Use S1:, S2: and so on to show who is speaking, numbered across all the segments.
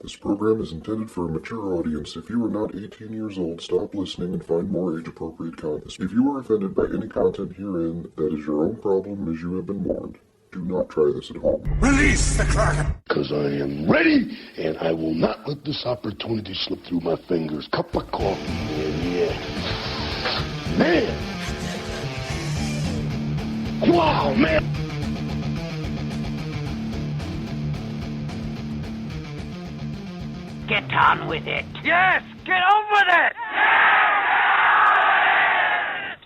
S1: This program is intended for a mature audience. If you are not 18 years old, stop listening and find more age-appropriate content. If you are offended by any content herein, that is your own problem, as you have been warned. Do not try this at home.
S2: Release the Kraken!
S3: Because I am ready, and I will not let this opportunity slip through my fingers. Cup of coffee, man, yeah. Man! Wow, man!
S4: Get on with it. Yes, get on with it.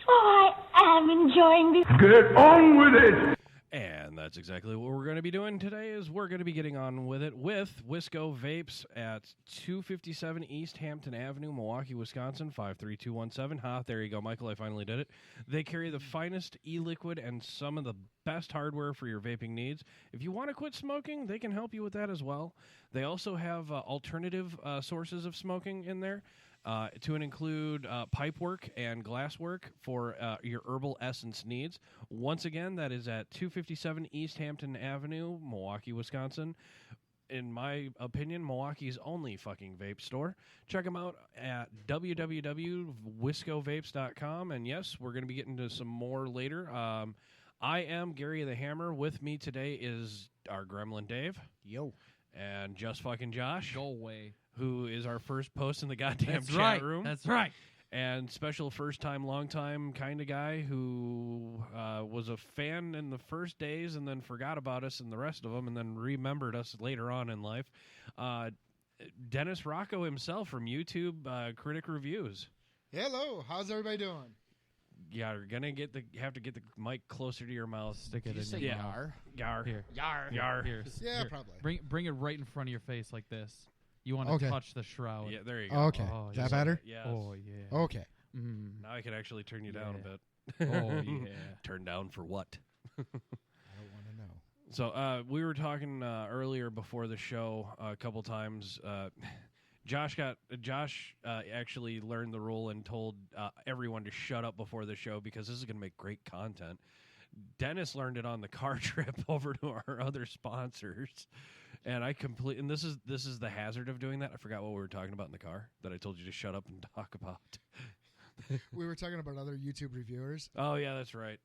S5: Oh, I am enjoying this.
S2: Get on with it!
S6: And that's exactly what we're going to be doing today is we're going to be getting on with it with Wisco Vapes at 257 East Hampton Avenue, Milwaukee, Wisconsin, 53217. Ha, there you go, Michael. I finally did it. They carry the finest e-liquid and some of the best hardware for your vaping needs. If you want to quit smoking, they can help you with that as well. They also have alternative sources of smoking in there. To include pipe work and glass work for your herbal essence needs. Once again, that is at 257 East Hampton Avenue, Milwaukee, Wisconsin. In my opinion, Milwaukee's only fucking vape store. Check them out at www.wiscovapes.com. And yes, we're going to be getting to some more later. I am Gary the Hammer. With me today is our gremlin Dave.
S7: Yo.
S6: And just fucking Josh.
S7: Go away.
S6: Who is our first post in the goddamn
S7: That's
S6: chat
S7: right.
S6: room.
S7: That's right.
S6: And special first-time, long-time kind of guy who was a fan in the first days and then forgot about us and the rest of them and then remembered us later on in life. Dennis Rocco himself from YouTube Critic Reviews.
S8: Hello, how's everybody doing?
S6: Yeah, you're gonna have to get the mic closer to your mouth.
S7: Stick it in
S6: say
S7: your
S6: yar? Yar.
S7: Here.
S6: Yar.
S7: Here.
S8: Yeah,
S7: Here.
S8: probably.
S7: Bring it right in front of your face like this. You want to
S8: Okay.
S7: touch the shroud.
S6: Yeah, there you go.
S8: Okay,
S7: Oh,
S8: is
S7: yes.
S8: that better?
S6: Yes.
S7: Oh, yeah.
S8: Okay.
S7: Mm.
S6: Now I can actually turn you down a
S7: Yeah.
S6: bit.
S7: Oh, yeah.
S6: Turn down for what?
S8: I don't want to know.
S6: So we were talking earlier before the show a couple times. Josh actually learned the rule and told everyone to shut up before the show because this is going to make great content. Dennis learned it on the car trip over to our other sponsors, and and this is the hazard of doing that. I forgot what we were talking about in the car that I told you to shut up and talk about.
S8: We were talking about other YouTube reviewers.
S6: Oh yeah, that's right.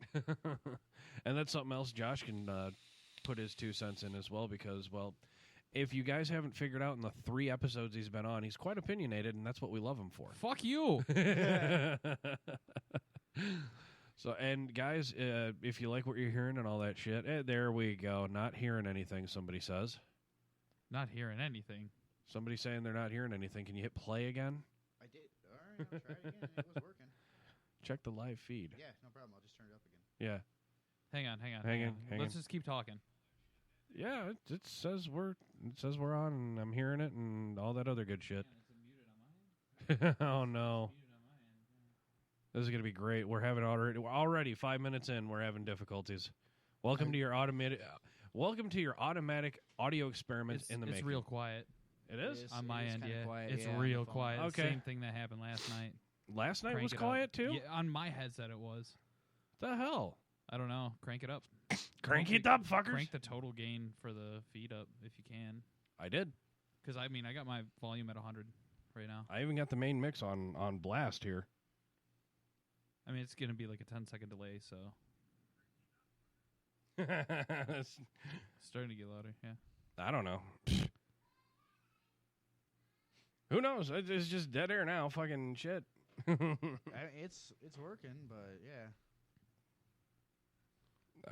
S6: And that's something else Josh can put his 2 cents in as well because, well, if you guys haven't figured out in the 3 episodes he's been on, he's quite opinionated, and that's what we love him for.
S7: Fuck you.
S6: So, and guys, if you like what you're hearing and all that shit, there we go. Not hearing anything, somebody says.
S7: Not hearing anything.
S6: Somebody saying they're not hearing anything. Can you hit play again?
S9: I did. All right, I'll try it again. It was working.
S6: Check the live feed.
S9: Yeah, no problem. I'll just turn it up again.
S6: Yeah.
S7: Hang on.
S6: Hang
S7: Let's
S6: on.
S7: just keep talking.
S6: Yeah, it says we're on, and I'm hearing it, and all that other good shit. Oh no. This is going to be great. We're already 5 minutes in. We're having difficulties. Welcome to your automatic audio experiment in the making.
S7: It's real quiet.
S6: It is?
S7: On my end, yeah.
S9: Quiet,
S7: It's
S9: yeah,
S7: real
S9: on the phone.
S7: quiet.
S6: Okay.
S7: Same thing that happened last night.
S6: Last night
S7: Crank
S6: was
S7: it
S6: quiet
S7: up.
S6: too?
S7: Yeah, on my headset it was.
S6: The hell?
S7: I don't know. Crank it up.
S6: Crank it up, fuckers.
S7: Crank the total gain for the feed up if you can.
S6: I did.
S7: Because, I mean, I got my volume at 100 right now.
S6: I even got the main mix on blast here.
S7: I mean, it's going to be like a 10-second delay, so.
S6: It's
S7: Starting to get louder, yeah.
S6: I don't know. Who knows? It's just dead air now. Fucking shit.
S9: It's working, but yeah.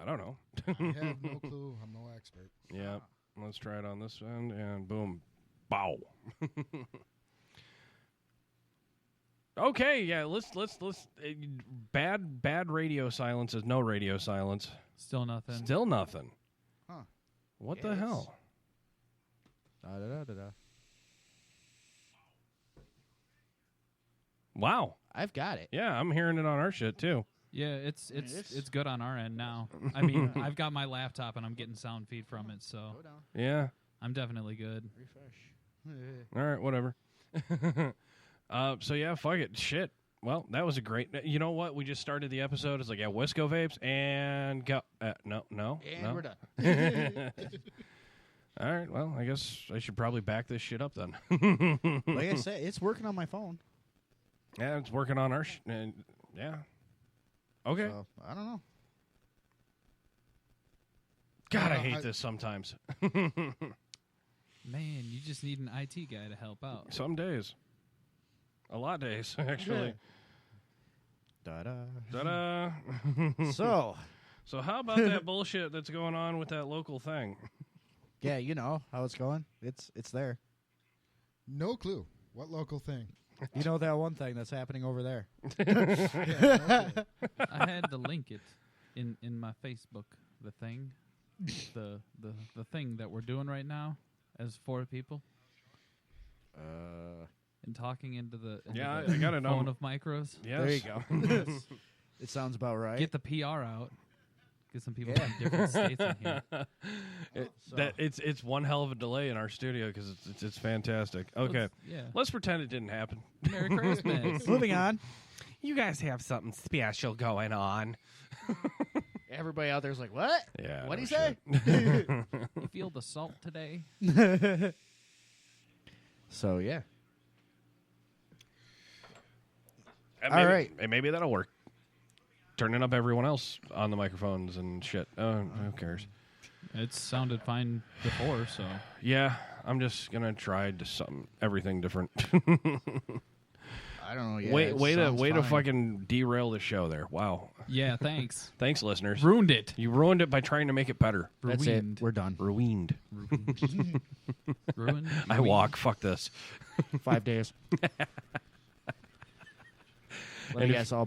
S6: I don't know.
S8: I have no clue. I'm no expert.
S6: Yeah. Let's try it on this end, and boom. Bow. Okay, yeah, let's bad radio silence is no radio silence.
S7: Still nothing.
S6: Still nothing.
S9: Huh.
S6: What
S9: Yeah,
S6: the hell?
S9: Da-da-da-da-da.
S6: Wow.
S9: I've got it.
S6: Yeah, I'm hearing it on our shit too.
S7: Yeah, it's good on our end now. I mean, I've got my laptop and I'm getting sound feed from it, so
S9: Go down.
S6: Yeah.
S7: I'm definitely good.
S9: Refresh.
S6: All right, whatever. So yeah, fuck it. Shit. Well, that was a great. You know what? We just started the episode. It's like, yeah, Wisco Vapes and go. No.
S9: And we're done.
S6: All right. Well, I guess I should probably back this shit up then.
S9: Like I said, it's working on my phone.
S6: Yeah, it's working on our. Yeah. Okay.
S9: So, I don't know.
S6: God, I hate this sometimes.
S7: Man, you just need an IT guy to help out.
S6: Some days. A lot of days, actually.
S9: Da-da.
S6: Ta-da.
S9: So
S6: how about that bullshit that's going on with that local thing?
S9: yeah, you know how it's going. It's there.
S8: No clue. What local thing?
S9: You know that one thing that's happening over there.
S7: I had to link it in my Facebook. The thing, the thing that we're doing right now as 4 people. And talking into the
S6: I gotta know.
S7: phone of micros.
S6: Yes.
S9: There you go. It sounds about right.
S7: Get the PR out. Get some people from different states in here.
S6: It's one hell of a delay in our studio because it's fantastic. Okay, let's pretend it didn't happen.
S7: Merry Christmas.
S9: Moving on.
S6: You guys have something special going on.
S9: Everybody out there's like, what?
S6: Yeah.
S9: What'd he say?
S7: You feel the salt today?
S9: So yeah.
S6: All
S9: right.
S6: Maybe that'll work. Turning up everyone else on the microphones and shit. Who cares?
S7: It sounded fine before, so.
S6: Yeah, I'm just gonna try everything different.
S9: I don't know. Yeah,
S6: way to fucking derail the show there. Wow.
S7: Yeah, thanks.
S6: Thanks, listeners.
S7: Ruined it.
S6: You ruined it by trying to make it better.
S9: That's
S7: Ruined.
S9: it. We're done.
S6: Ruined.
S7: Ruined.
S6: I walk. Fuck this.
S9: 5 days. Let me guess, all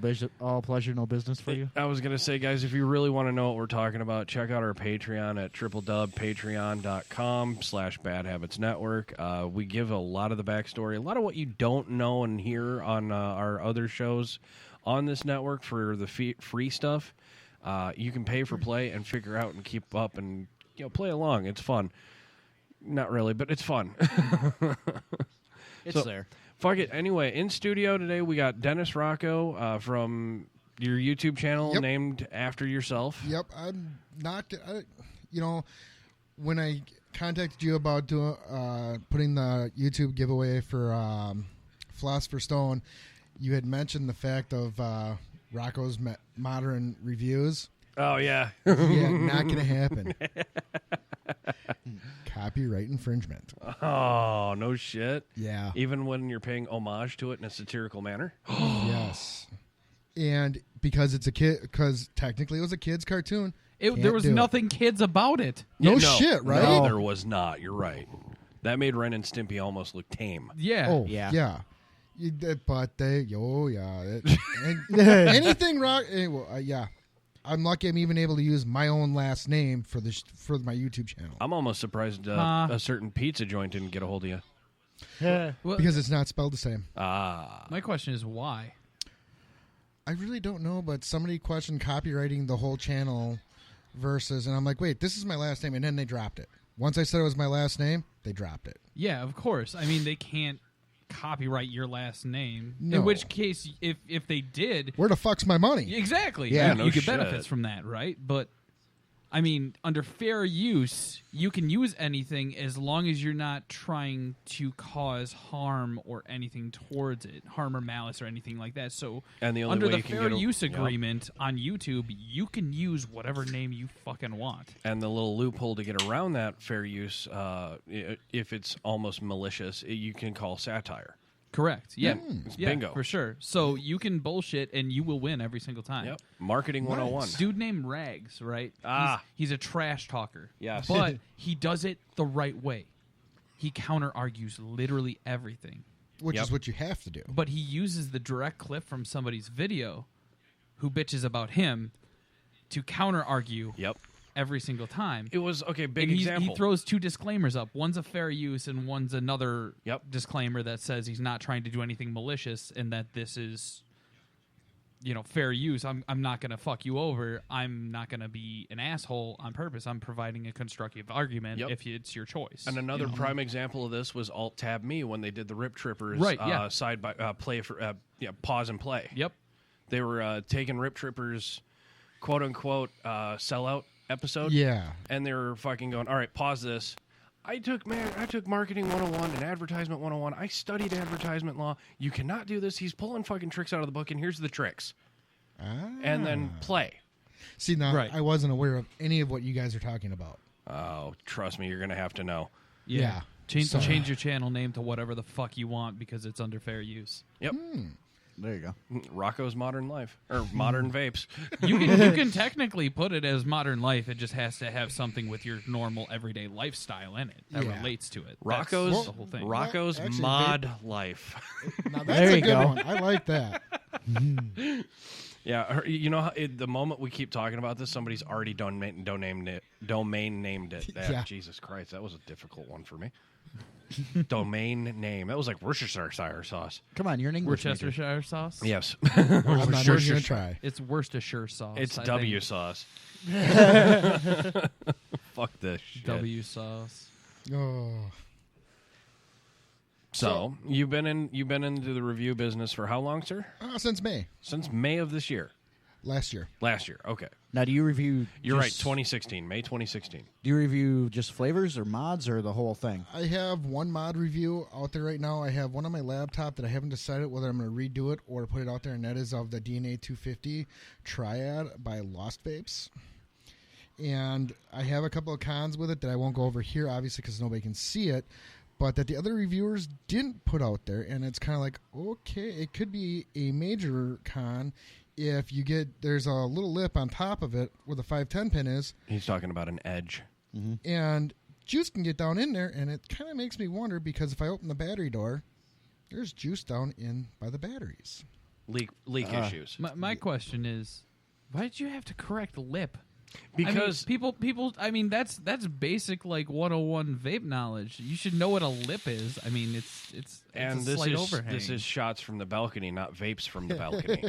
S9: pleasure, no business for you?
S6: I was going to say, guys, if you really want to know what we're talking about, check out our Patreon at www.patreon.com/badhabitsnetwork. We give a lot of the backstory, a lot of what you don't know and hear on our other shows on this network for the free stuff. You can pay for play and figure out and keep up and play along. It's fun. Not really, but it's fun.
S9: It's there.
S6: Fuck it. Anyway, in studio today, we got Dennis Rocco from your YouTube channel named after yourself.
S8: Yep. I'm not. When I contacted you about putting the YouTube giveaway for Philosopher's Stone, you had mentioned the fact of Rocco's modern reviews.
S6: Oh, yeah.
S8: Yeah, not going to happen. Copyright infringement.
S6: Oh, no shit.
S8: Yeah.
S6: Even when you're paying homage to it in a satirical manner?
S8: Yes. And because it's a kid, because technically it was a kid's cartoon.
S7: There was nothing kids about it.
S8: No shit, right?
S6: No, there was not. You're right. That made Ren and Stimpy almost look tame.
S7: Yeah.
S8: Oh,
S9: yeah.
S8: But anything wrong? Yeah. I'm lucky I'm even able to use my own last name for my YouTube channel.
S6: I'm almost surprised a certain pizza joint didn't get a hold of you.
S7: Well,
S8: because it's not spelled the same.
S7: My question is why?
S8: I really don't know, but somebody questioned copywriting the whole channel and I'm like, wait, this is my last name, and then they dropped it. Once I said it was my last name, they dropped it.
S7: Yeah, of course. I mean, they can't copyright your last name.
S8: No.
S7: In which case, if they did,
S8: where the fuck's my money?
S7: Exactly.
S8: Yeah,
S6: no
S7: you get
S6: shit.
S7: benefits from that, right? But I mean, under fair use, you can use anything as long as you're not trying to cause harm or anything towards it, harm or malice or anything like that. So,
S6: and the only
S7: under
S6: way
S7: the
S6: you can
S7: fair
S6: get
S7: use agreement on YouTube, you can use whatever name you fucking want.
S6: And the little loophole to get around that fair use, if it's almost malicious, you can call satire.
S7: Correct. Yeah.
S6: It's
S7: yeah,
S6: bingo.
S7: for sure. So you can bullshit and you will win every single time.
S6: Yep. Marketing 101.
S7: Dude named Rags, right? He's a trash talker.
S6: Yes.
S7: But he does it the right way. He counter-argues literally everything.
S8: Which is what you have to do.
S7: But he uses the direct clip from somebody's video who bitches about him to counter-argue every single time.
S6: It was, big
S7: and
S6: example.
S7: He throws 2 disclaimers up. One's a fair use and one's another disclaimer that says he's not trying to do anything malicious and that this is, fair use. I'm not going to fuck you over. I'm not going to be an asshole on purpose. I'm providing a constructive argument if it's your choice.
S6: And another prime example of this was Alt-Tab-Me when they did the Rip Trippers side by play for pause and play.
S7: Yep.
S6: They were taking Rip Trippers quote unquote sellout episode.
S8: Yeah.
S6: And they were fucking going, all right, pause this. I took marketing 101 and advertisement 101. I studied advertisement law. You cannot do this. He's pulling fucking tricks out of the book, and here's the tricks. And then play.
S8: See, now, I wasn't aware of any of what you guys are talking about.
S6: Oh, trust me, you're going to have to know.
S8: Yeah.
S7: Change your channel name to whatever the fuck you want because it's under fair use.
S6: Yep.
S9: There you go.
S6: Rocco's Modern Life. Or Modern Vapes.
S7: You can technically put it as Modern Life. It just has to have something with your normal everyday lifestyle in it that relates to it.
S6: Rocco's
S7: That's the whole thing.
S6: Rocco's Mod Life.
S8: Now that's a good one. I like that.
S6: Yeah, you know, the moment we keep talking about this, somebody's already domain named it.
S8: Yeah.
S6: Jesus Christ, that was a difficult one for me. Domain name. That was like Worcestershire sauce.
S9: Come on, you're an English major.
S7: Worcestershire sauce?
S6: Yes.
S8: I'm not even going to try.
S7: It's Worcestershire sauce.
S6: It's
S7: I
S6: W
S7: think.
S6: sauce. Fuck this shit.
S7: W sauce.
S8: Oh.
S6: So you've been into the review business for how long, sir?
S8: Since May.
S6: Since May of this year.
S8: Last year.
S6: Last year. Okay.
S9: Now, do you review...
S6: You're right. 2016. May 2016.
S9: Do you review just flavors or mods or the whole thing?
S8: I have one mod review out there right now. I have one on my laptop that I haven't decided whether I'm going to redo it or put it out there, and that is of the DNA 250 Triad by Lost Vapes. And I have a couple of cons with it that I won't go over here, obviously, because nobody can see it, but that the other reviewers didn't put out there. And it's kind of like, okay, it could be a major con if you get, there's a little lip on top of it where the 510 pin is.
S6: He's talking about an edge.
S9: Mm-hmm.
S8: And juice can get down in there, and it kind of makes me wonder, because if I open the battery door, there's juice down in by the batteries.
S6: Leak issues.
S7: My question is, why did you have to correct lip?
S6: Because
S7: people. I mean, that's basic like 101 vape knowledge. You should know what a lip is. I mean, it's
S6: and
S7: a
S6: this
S7: slight
S6: is
S7: overhang.
S6: this is shots from the balcony, not vapes from the balcony.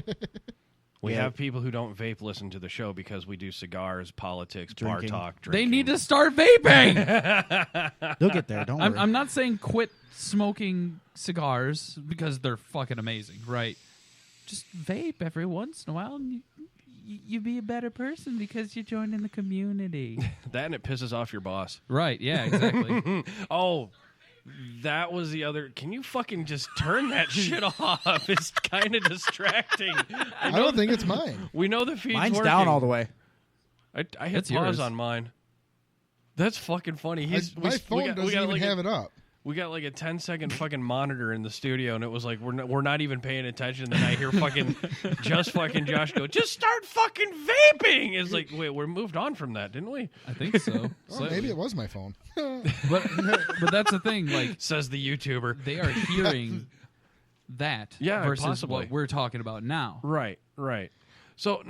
S6: We have people who don't vape listen to the show because we do cigars, politics,
S9: Drinking.
S6: bar talk,
S7: They
S6: drinking.
S7: need to start vaping.
S9: They'll get there. Don't worry.
S7: I'm not saying quit smoking cigars because they're fucking amazing, right? Just vape every once in a while, and you be a better person because you're joining the community.
S6: That and it pisses off your boss.
S7: Right? Yeah, exactly.
S6: Oh, that was the other. Can you fucking just turn that shit off? It's kind of distracting.
S8: I don't think it's mine.
S6: We know the feed's
S9: Mine's
S6: working.
S9: down all the way.
S6: I hit
S7: That's
S6: pause
S7: yours.
S6: on mine. That's fucking funny.
S8: My phone doesn't even have it up.
S6: We got like a 10-second fucking monitor in the studio, and it was like we're not even paying attention. Then I hear fucking just fucking Josh go, just start fucking vaping. It's like, wait, we moved on from that, didn't we?
S7: I think so.
S8: Oh, maybe it was my phone.
S7: but that's the thing. Like,
S6: Says the YouTuber.
S7: they are hearing that versus
S6: possibly.
S7: what we're talking about now.
S6: Right. So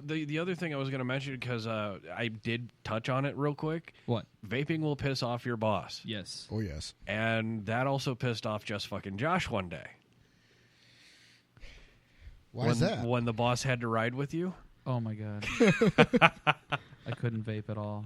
S6: the other thing I was going to mention, because I did touch on it real quick.
S7: What?
S6: Vaping will piss off your boss.
S7: Yes.
S8: Oh, yes.
S6: And that also pissed off just fucking Josh one day.
S8: Why is that?
S6: When the boss had to ride with you.
S7: Oh my god. I couldn't vape at all.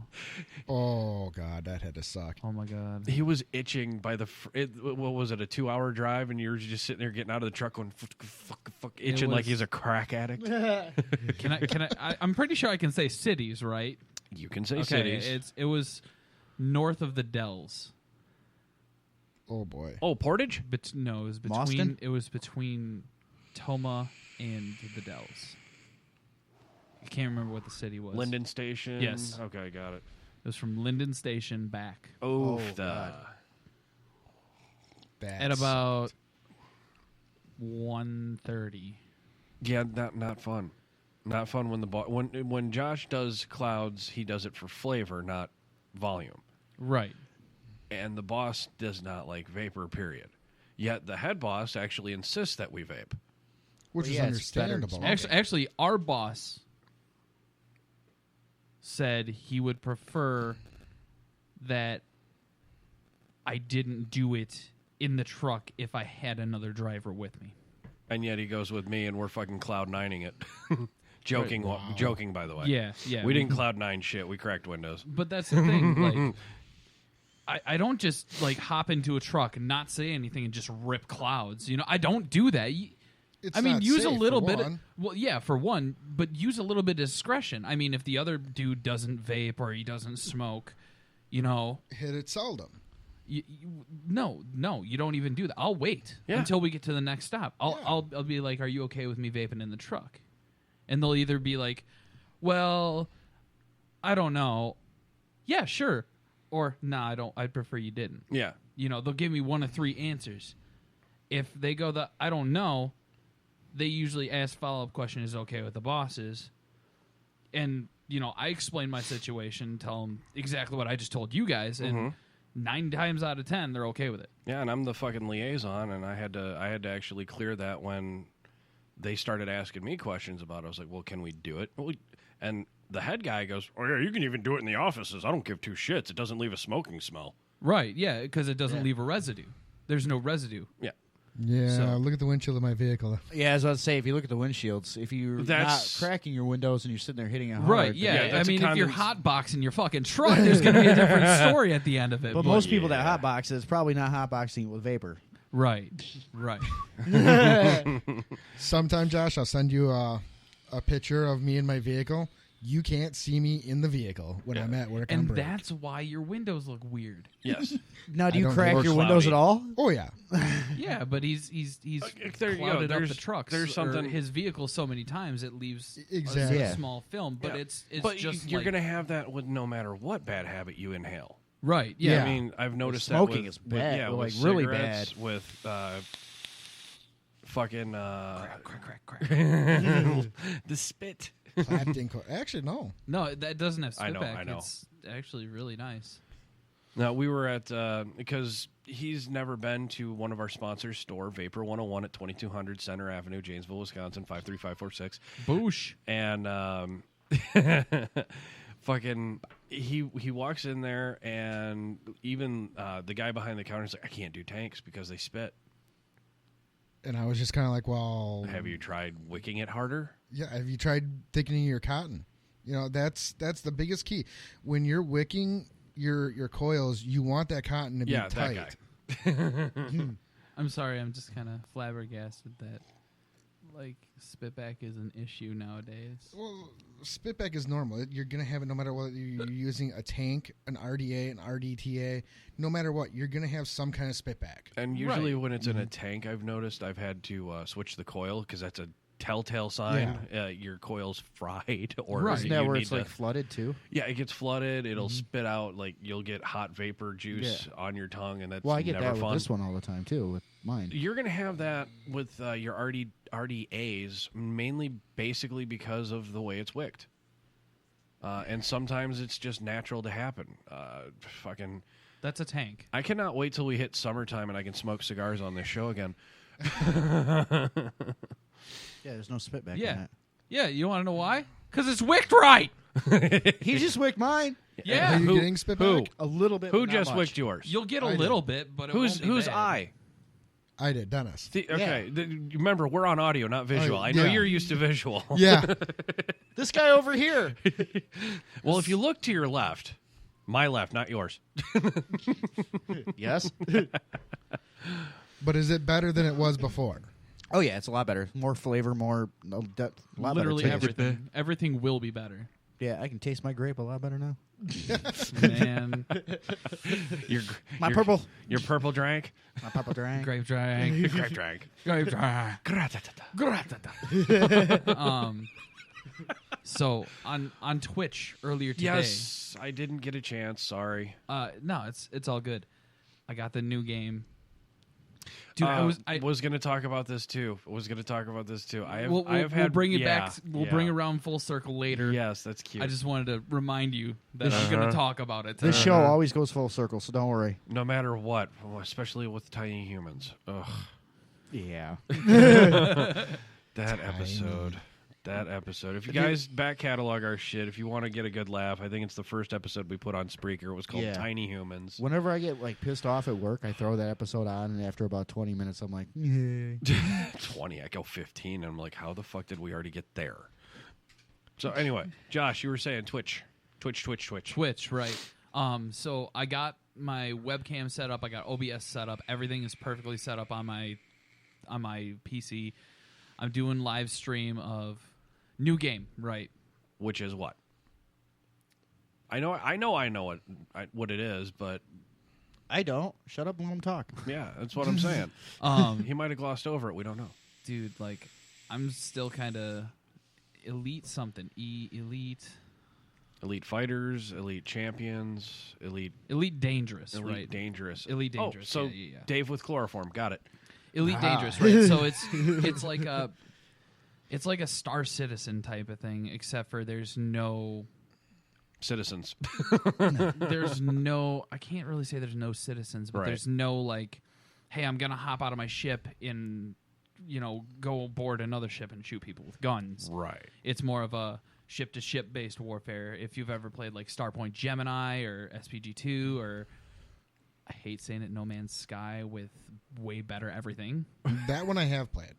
S8: Oh, God, that had to suck.
S7: Oh my god.
S6: He was itching by what was it, a 2-hour drive, and you were just sitting there getting out of the truck going fuck, itching like he's a crack addict.
S7: Can I? I'm pretty sure I can say cities, right?
S6: You can say
S7: Okay,
S6: cities.
S7: it was north of the Dells.
S8: Oh, boy.
S6: Oh, Portage?
S7: No, it was between.
S9: Boston?
S7: It was between Toma and the Dells. I can't remember what the city was.
S6: Linden Station?
S7: Yes.
S6: Okay, got it.
S7: It was from Linden Station back.
S6: Oh,
S8: God.
S7: At about 1:30.
S6: Yeah, not fun. Not fun when when Josh does clouds, he does it for flavor, not volume.
S7: Right.
S6: And the boss does not like vapor, period. Yet the head boss actually insists that we vape.
S8: Which is
S9: yeah, it's better
S8: understandable.
S7: Actually, our boss said he would prefer that I didn't do it in the truck if I had another driver with me.
S6: And yet he goes with me, and we're fucking cloud nining it. Joking, joking. By the way,
S7: Yeah.
S6: We didn't cloud nine shit. We cracked windows.
S7: But that's the thing. Like, I don't just like hop into a truck and not say anything and just rip clouds. You know, I don't do that.
S8: It's
S7: I mean,
S8: not
S7: use a
S8: safe,
S7: little
S8: for
S7: bit.
S8: one.
S7: Well, yeah, for one, but use a little bit of discretion. I mean, if the other dude doesn't vape or he doesn't smoke,
S8: hit it seldom.
S7: No, you don't even do that. I'll wait until we get to the next stop. I'll be like, "Are you okay with me vaping in the truck?" And they'll either be like, "Well, I don't know. Yeah, sure." Or, "Nah, I don't. I'd prefer you didn't."
S6: Yeah.
S7: They'll give me one of three answers. If they go I don't know, they usually ask follow-up question, is it okay with the bosses? And, I explain my situation, tell them exactly what I just told you guys, and 9 times out of 10, they're okay with it.
S6: Yeah, and I'm the fucking liaison, and I had to actually clear that when they started asking me questions about it. I was like, well, can we do it? And the head guy goes, oh, yeah, you can even do it in the offices. I don't give two shits. It doesn't leave a smoking smell.
S7: Right, yeah, because it doesn't leave a residue. There's no residue.
S6: Yeah.
S8: Yeah, look at the windshield of my vehicle.
S9: Yeah, as I was say, if you look at the windshields, if you're not cracking your windows and you're sitting there hitting it hard.
S7: Right, yeah. I mean, if you're hotboxing your fucking truck, there's going to be a different story at the end of it.
S9: But most people that hotbox it's probably not hotboxing with vapor.
S7: Right.
S8: Sometime, Josh, I'll send you a picture of me in my vehicle. You can't see me in the vehicle when I'm at work on break.
S7: And that's why your windows look weird.
S6: Yes.
S9: Now, do you crack your windows at all?
S8: Oh, yeah.
S7: Yeah, but he's clouded up the trucks.
S6: There's something.
S7: His vehicle so many times it leaves
S8: exactly
S7: a small film, but it's just
S6: you're going to have that with no matter what bad habit you inhale.
S7: Right. Yeah.
S6: I mean, I've noticed
S9: smoking
S6: that
S9: is bad.
S6: with
S9: really
S6: cigarettes,
S9: bad.
S6: with fucking
S7: crack.
S6: the spit.
S8: Actually, no.
S7: No, that doesn't have spitback.
S6: I know.
S7: It's actually really nice.
S6: Now, we were at, because he's never been to one of our sponsors' store, Vapor 101 at 2200 Center Avenue, Janesville, Wisconsin, 53546.
S7: Boosh.
S6: And fucking, he walks in there, and even the guy behind the counter is like, I can't do tanks because they spit.
S8: And I was just kind of like, well...
S6: Have you tried wicking it harder?
S8: Yeah, have you tried thickening your cotton? That's the biggest key. When you're wicking your coils, you want that cotton to be tight.
S6: That guy.
S7: I'm sorry, I'm just kind of flabbergasted that, spitback is an issue nowadays.
S8: Well, spitback is normal. You're going to have it no matter what. You're using a tank, an RDA, an RDTA. No matter what, you're going to have some kind of spitback.
S6: And usually when it's in a tank, I've noticed I've had to switch the coil because that's a telltale sign your coil's fried. Or
S9: Isn't that where it's flooded too?
S6: Yeah, it gets flooded. It'll spit out, you'll get hot vapor juice on your tongue, and that's
S9: I get
S6: never
S9: that
S6: fun.
S9: with this one all the time too, with mine.
S6: You're going to have that with your RDAs, mainly basically because of the way it's wicked. And sometimes it's just natural to happen.
S7: That's a tank.
S6: I cannot wait till we hit summertime and I can smoke cigars on this show again.
S9: Yeah, there's no spitback in that.
S7: Yeah, you want to know why? Because it's wicked right.
S9: He just wicked mine.
S7: Yeah.
S8: Are you getting spitback?
S9: A little bit.
S6: Who
S9: but not
S6: just
S9: much.
S6: wicked yours?
S7: You'll get a little bit, but it won't be
S6: Who's
S7: bad.
S8: I did, Dennis.
S6: Okay, remember, we're on audio, not visual. I know you're used to visual.
S8: Yeah.
S9: This guy over here.
S6: Well, if you look to your left, my left, not yours.
S9: Yes.
S8: But is it better than it was before?
S9: Oh yeah, it's a lot better. More flavor, more depth. A lot
S7: Literally
S9: better taste.
S7: everything. Everything will be better.
S9: Yeah, I can taste my grape a lot better now.
S7: Man.
S6: Your
S9: purple.
S6: Your purple drank.
S9: My purple drink.
S7: Grape drank.
S6: Grape drank.
S7: Grape drank. So on Twitch earlier today.
S6: Yes, I didn't get a chance. Sorry.
S7: No, it's all good. I got the new game. Dude,
S6: I was going to talk about this too. We'll
S7: bring it back. We'll bring it around full circle later.
S6: Yes, that's cute.
S7: I just wanted to remind you that I'm going to talk about it.
S9: This show always goes full circle, so don't worry.
S6: No matter what, especially with tiny humans. Ugh.
S9: Yeah.
S6: That episode. If you guys back catalog our shit, if you want to get a good laugh, I think it's the first episode we put on Spreaker. It was called Tiny Humans.
S9: Whenever I get pissed off at work, I throw that episode on, and after about 20 minutes, I'm like, yeah.
S6: 20. I go 15, and I'm like, how the fuck did we already get there? So anyway, Josh, you were saying Twitch,
S7: right? So I got my webcam set up. I got OBS set up. Everything is perfectly set up on my PC. I'm doing live stream of new game, right?
S6: Which is what? I know what it is, but
S9: I don't. Shut up and let him talk.
S6: yeah, that's what I'm saying. He might have glossed over it. We don't know.
S7: Dude, like, I'm still kind of elite something.
S6: Elite fighters, elite champions, elite
S7: dangerous,
S6: elite
S7: right?
S6: dangerous.
S7: Elite dangerous.
S6: So
S7: yeah.
S6: Dave with chloroform, got it.
S7: Elite dangerous, right? So it's like a Star Citizen type of thing, except for there's no
S6: citizens.
S7: I can't really say there's no citizens, but
S6: Right.
S7: there's no like, hey, I'm gonna hop out of my ship and go aboard another ship and shoot people with guns.
S6: Right.
S7: It's more of a ship to ship based warfare. If you've ever played like Starpoint Gemini or SPG2 or I hate saying it, No Man's Sky with way better everything.
S8: That one I have played.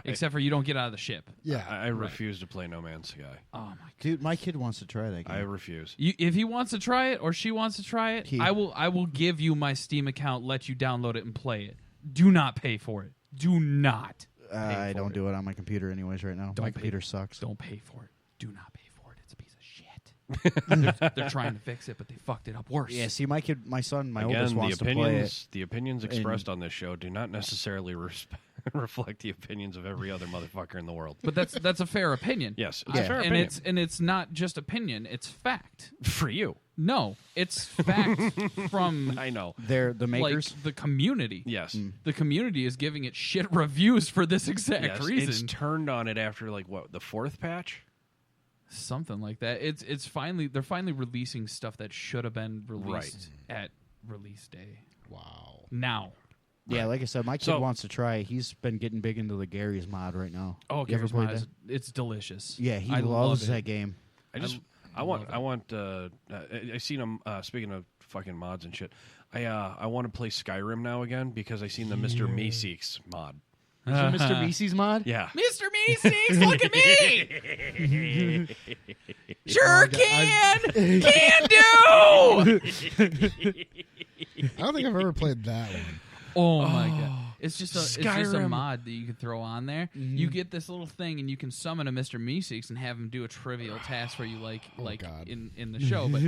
S7: Except for you don't get out of the ship.
S8: Yeah.
S6: I refuse to play No Man's Sky.
S7: Oh my god.
S9: Dude, my kid wants to try that game.
S6: I refuse.
S7: If he wants to try it or she wants to try it, I will give you my Steam account, let you download it and play it. Do not pay for it. Do not.
S9: I don't do it on my computer anyways right now. My computer sucks.
S7: Don't pay for it. Do not pay for it. It's a piece of shit. They're trying to fix it, but they fucked it up worse.
S9: Yeah, see, my son, my
S6: Again,
S9: oldest wants to play it.
S6: The opinions expressed on this show do not necessarily reflect the opinions of every other motherfucker in the world.
S7: But that's a fair opinion.
S6: Yes, it's a fair opinion.
S7: And it's not just opinion, it's fact.
S6: For you.
S7: No, it's fact from
S6: I know.
S9: They're the makers.
S7: Like the community.
S6: Yes.
S7: The community is giving it shit reviews for this exact
S6: Yes,
S7: reason.
S6: It's turned on it after like the 4th patch?
S7: Something like that. It's finally they're finally releasing stuff that should have been released at release day.
S8: Wow.
S7: Now.
S9: Yeah, like I said, my kid wants to try it. He's been getting big into the Gary's mod right now.
S7: Oh,
S9: you ever
S7: Gary's
S9: played
S7: mod
S9: that?
S7: it's delicious.
S9: Yeah, he
S7: I
S9: loves
S7: love
S9: that game.
S6: I seen him speaking of fucking mods and shit. I want to play Skyrim now again because I seen the Mr. Meeseeks mod.
S9: Is there Mr. Meeseeks mod?
S6: Yeah.
S7: Mr. Meeseeks, look at me! Sure can! Can do!
S8: I don't think I've ever played that one.
S7: Oh my god. It's just a
S6: Skyrim.
S7: mod that you can throw on there.
S8: Mm-hmm.
S7: You get this little thing and you can summon a Mr. Meeseeks and have him do a trivial task for you
S8: God.
S7: in the show. But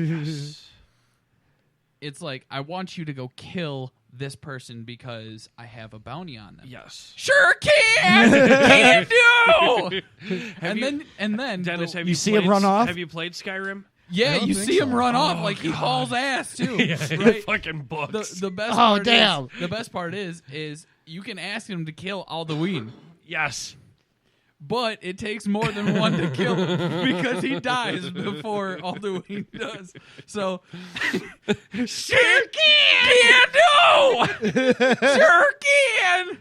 S7: it's like, I want you to go kill this person because I have a bounty on them.
S6: Yes.
S7: Sure can! Can do! and then
S6: Dennis, have
S9: you see him run off?
S6: Have you played Skyrim?
S7: yeah, you see him run off like he hauls ass too. Right?
S6: Fucking books.
S7: The best
S9: Oh,
S7: part
S9: damn.
S7: the best part is you can ask him to kill Alduin,
S6: Yes.
S7: but it takes more than one to kill him because he dies before Alduin does. So sure can do! Sure can!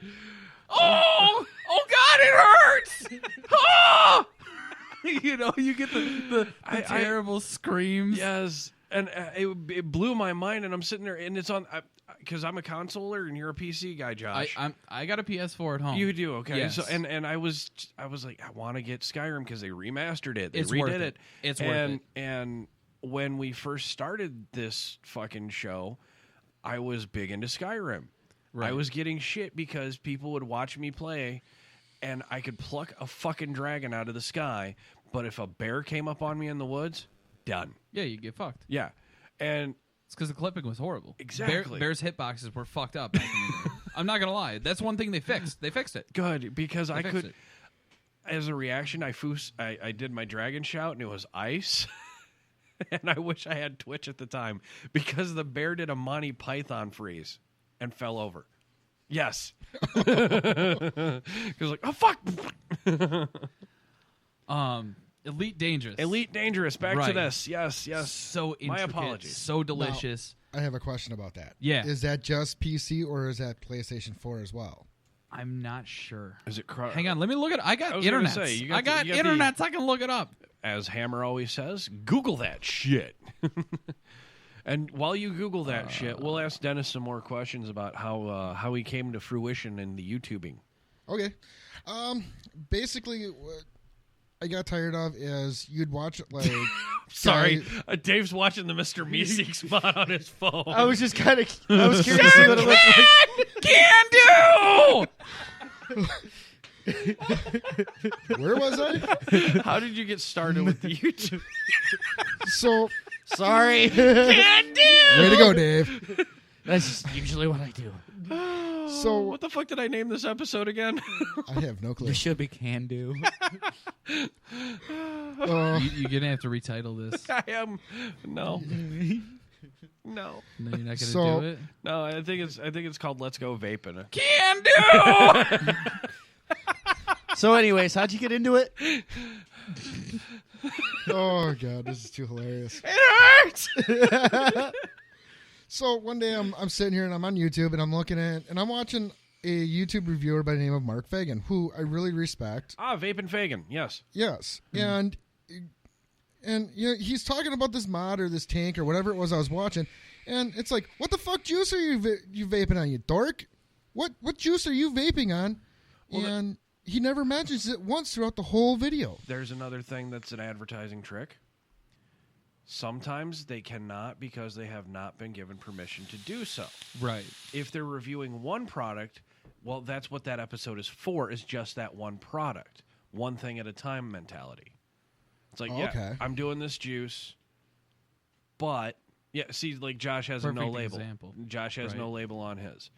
S7: Oh god, it hurts! Oh! You get the terrible screams.
S6: Yes. And it blew my mind, and I'm sitting there, and it's on because I'm a consoler and you're a PC guy, Josh.
S7: I got a PS4 at home.
S6: You do, okay?
S7: Yes.
S6: So and I was like, I want to get Skyrim because they remastered it, they
S7: It's
S6: redid
S7: worth
S6: it.
S7: It's worth it.
S6: And when we first started this fucking show, I was big into Skyrim.
S7: Right.
S6: I was getting shit because people would watch me play, and I could pluck a fucking dragon out of the sky, but if a bear came up on me in the woods, done.
S7: Yeah, you get fucked.
S6: Yeah. And
S7: It's because the clipping was horrible.
S6: Exactly.
S7: Bears' hitboxes were fucked up back in the day. I'm not going to lie. That's one thing they fixed. They fixed it.
S6: good, because
S7: They
S6: I
S7: fixed
S6: could,
S7: it.
S6: as a reaction, I did my dragon shout, and it was ice. And I wish I had Twitch at the time, because the bear did a Monty Python freeze and fell over. Yes. Because like, oh, fuck.
S7: Elite Dangerous.
S6: Elite Dangerous. Back to
S7: Right.
S6: this. Yes, yes.
S7: So
S6: My
S7: intricate,
S6: apologies.
S7: so delicious.
S8: I have a question about that.
S7: Yeah.
S8: Is that just PC or is that PlayStation 4 as well?
S7: I'm not sure.
S6: Is it
S7: Hang on, let me look it. I got
S6: was gonna
S7: internet.
S6: say, you got
S7: I got
S6: the-
S7: internet. I can look it up.
S6: As Hammer always says, Google that shit. And while you Google that shit, we'll ask Dennis some more questions about how he came to fruition in the YouTubing.
S8: Okay. Basically, what I got tired of is you'd watch like.
S6: Sorry, Dave's watching the Mr. Meeseeks mod on his phone.
S9: I was just kind of. I was curious to see what it looked like.
S7: Can do.
S8: Where was I?
S6: How did you get started with the YouTube?
S8: So
S9: Sorry.
S7: Can do.
S8: Way to go, Dave.
S9: That's usually what I do.
S8: So
S6: what the fuck did I name this episode again?
S8: I have no clue.
S9: You should be can do.
S7: You're gonna have to retitle this.
S6: I am. No. No.
S7: No, you're not gonna
S8: So-
S7: do it.
S6: No, I think it's called Let's Go Vapin'.
S7: Can do.
S9: So, anyways, how'd you get into it?
S8: Oh god, this is too hilarious.
S6: It hurts.
S8: So one day I'm sitting here and I'm on YouTube and I'm looking at and I'm watching a YouTube reviewer by the name of Mark Fagan, who I really respect.
S6: Vapin' Fagan. Yes.
S8: Yes, and you know, he's talking about this mod or this tank or whatever it was I was watching, and it's like, what the fuck juice are you vaping on, you dork? What juice are you vaping on?
S6: Well,
S8: and he never mentions it once throughout the whole video.
S6: There's another thing that's an advertising trick. Sometimes they cannot because they have not been given permission to do so.
S7: Right.
S6: If they're reviewing one product, well, that's what that episode is for, is just that one product. One thing at a time mentality. It's like,
S8: Okay.
S6: I'm doing this juice, but, see, like Josh has a no
S7: Perfect
S6: label.
S7: example.
S6: Josh has no label on his.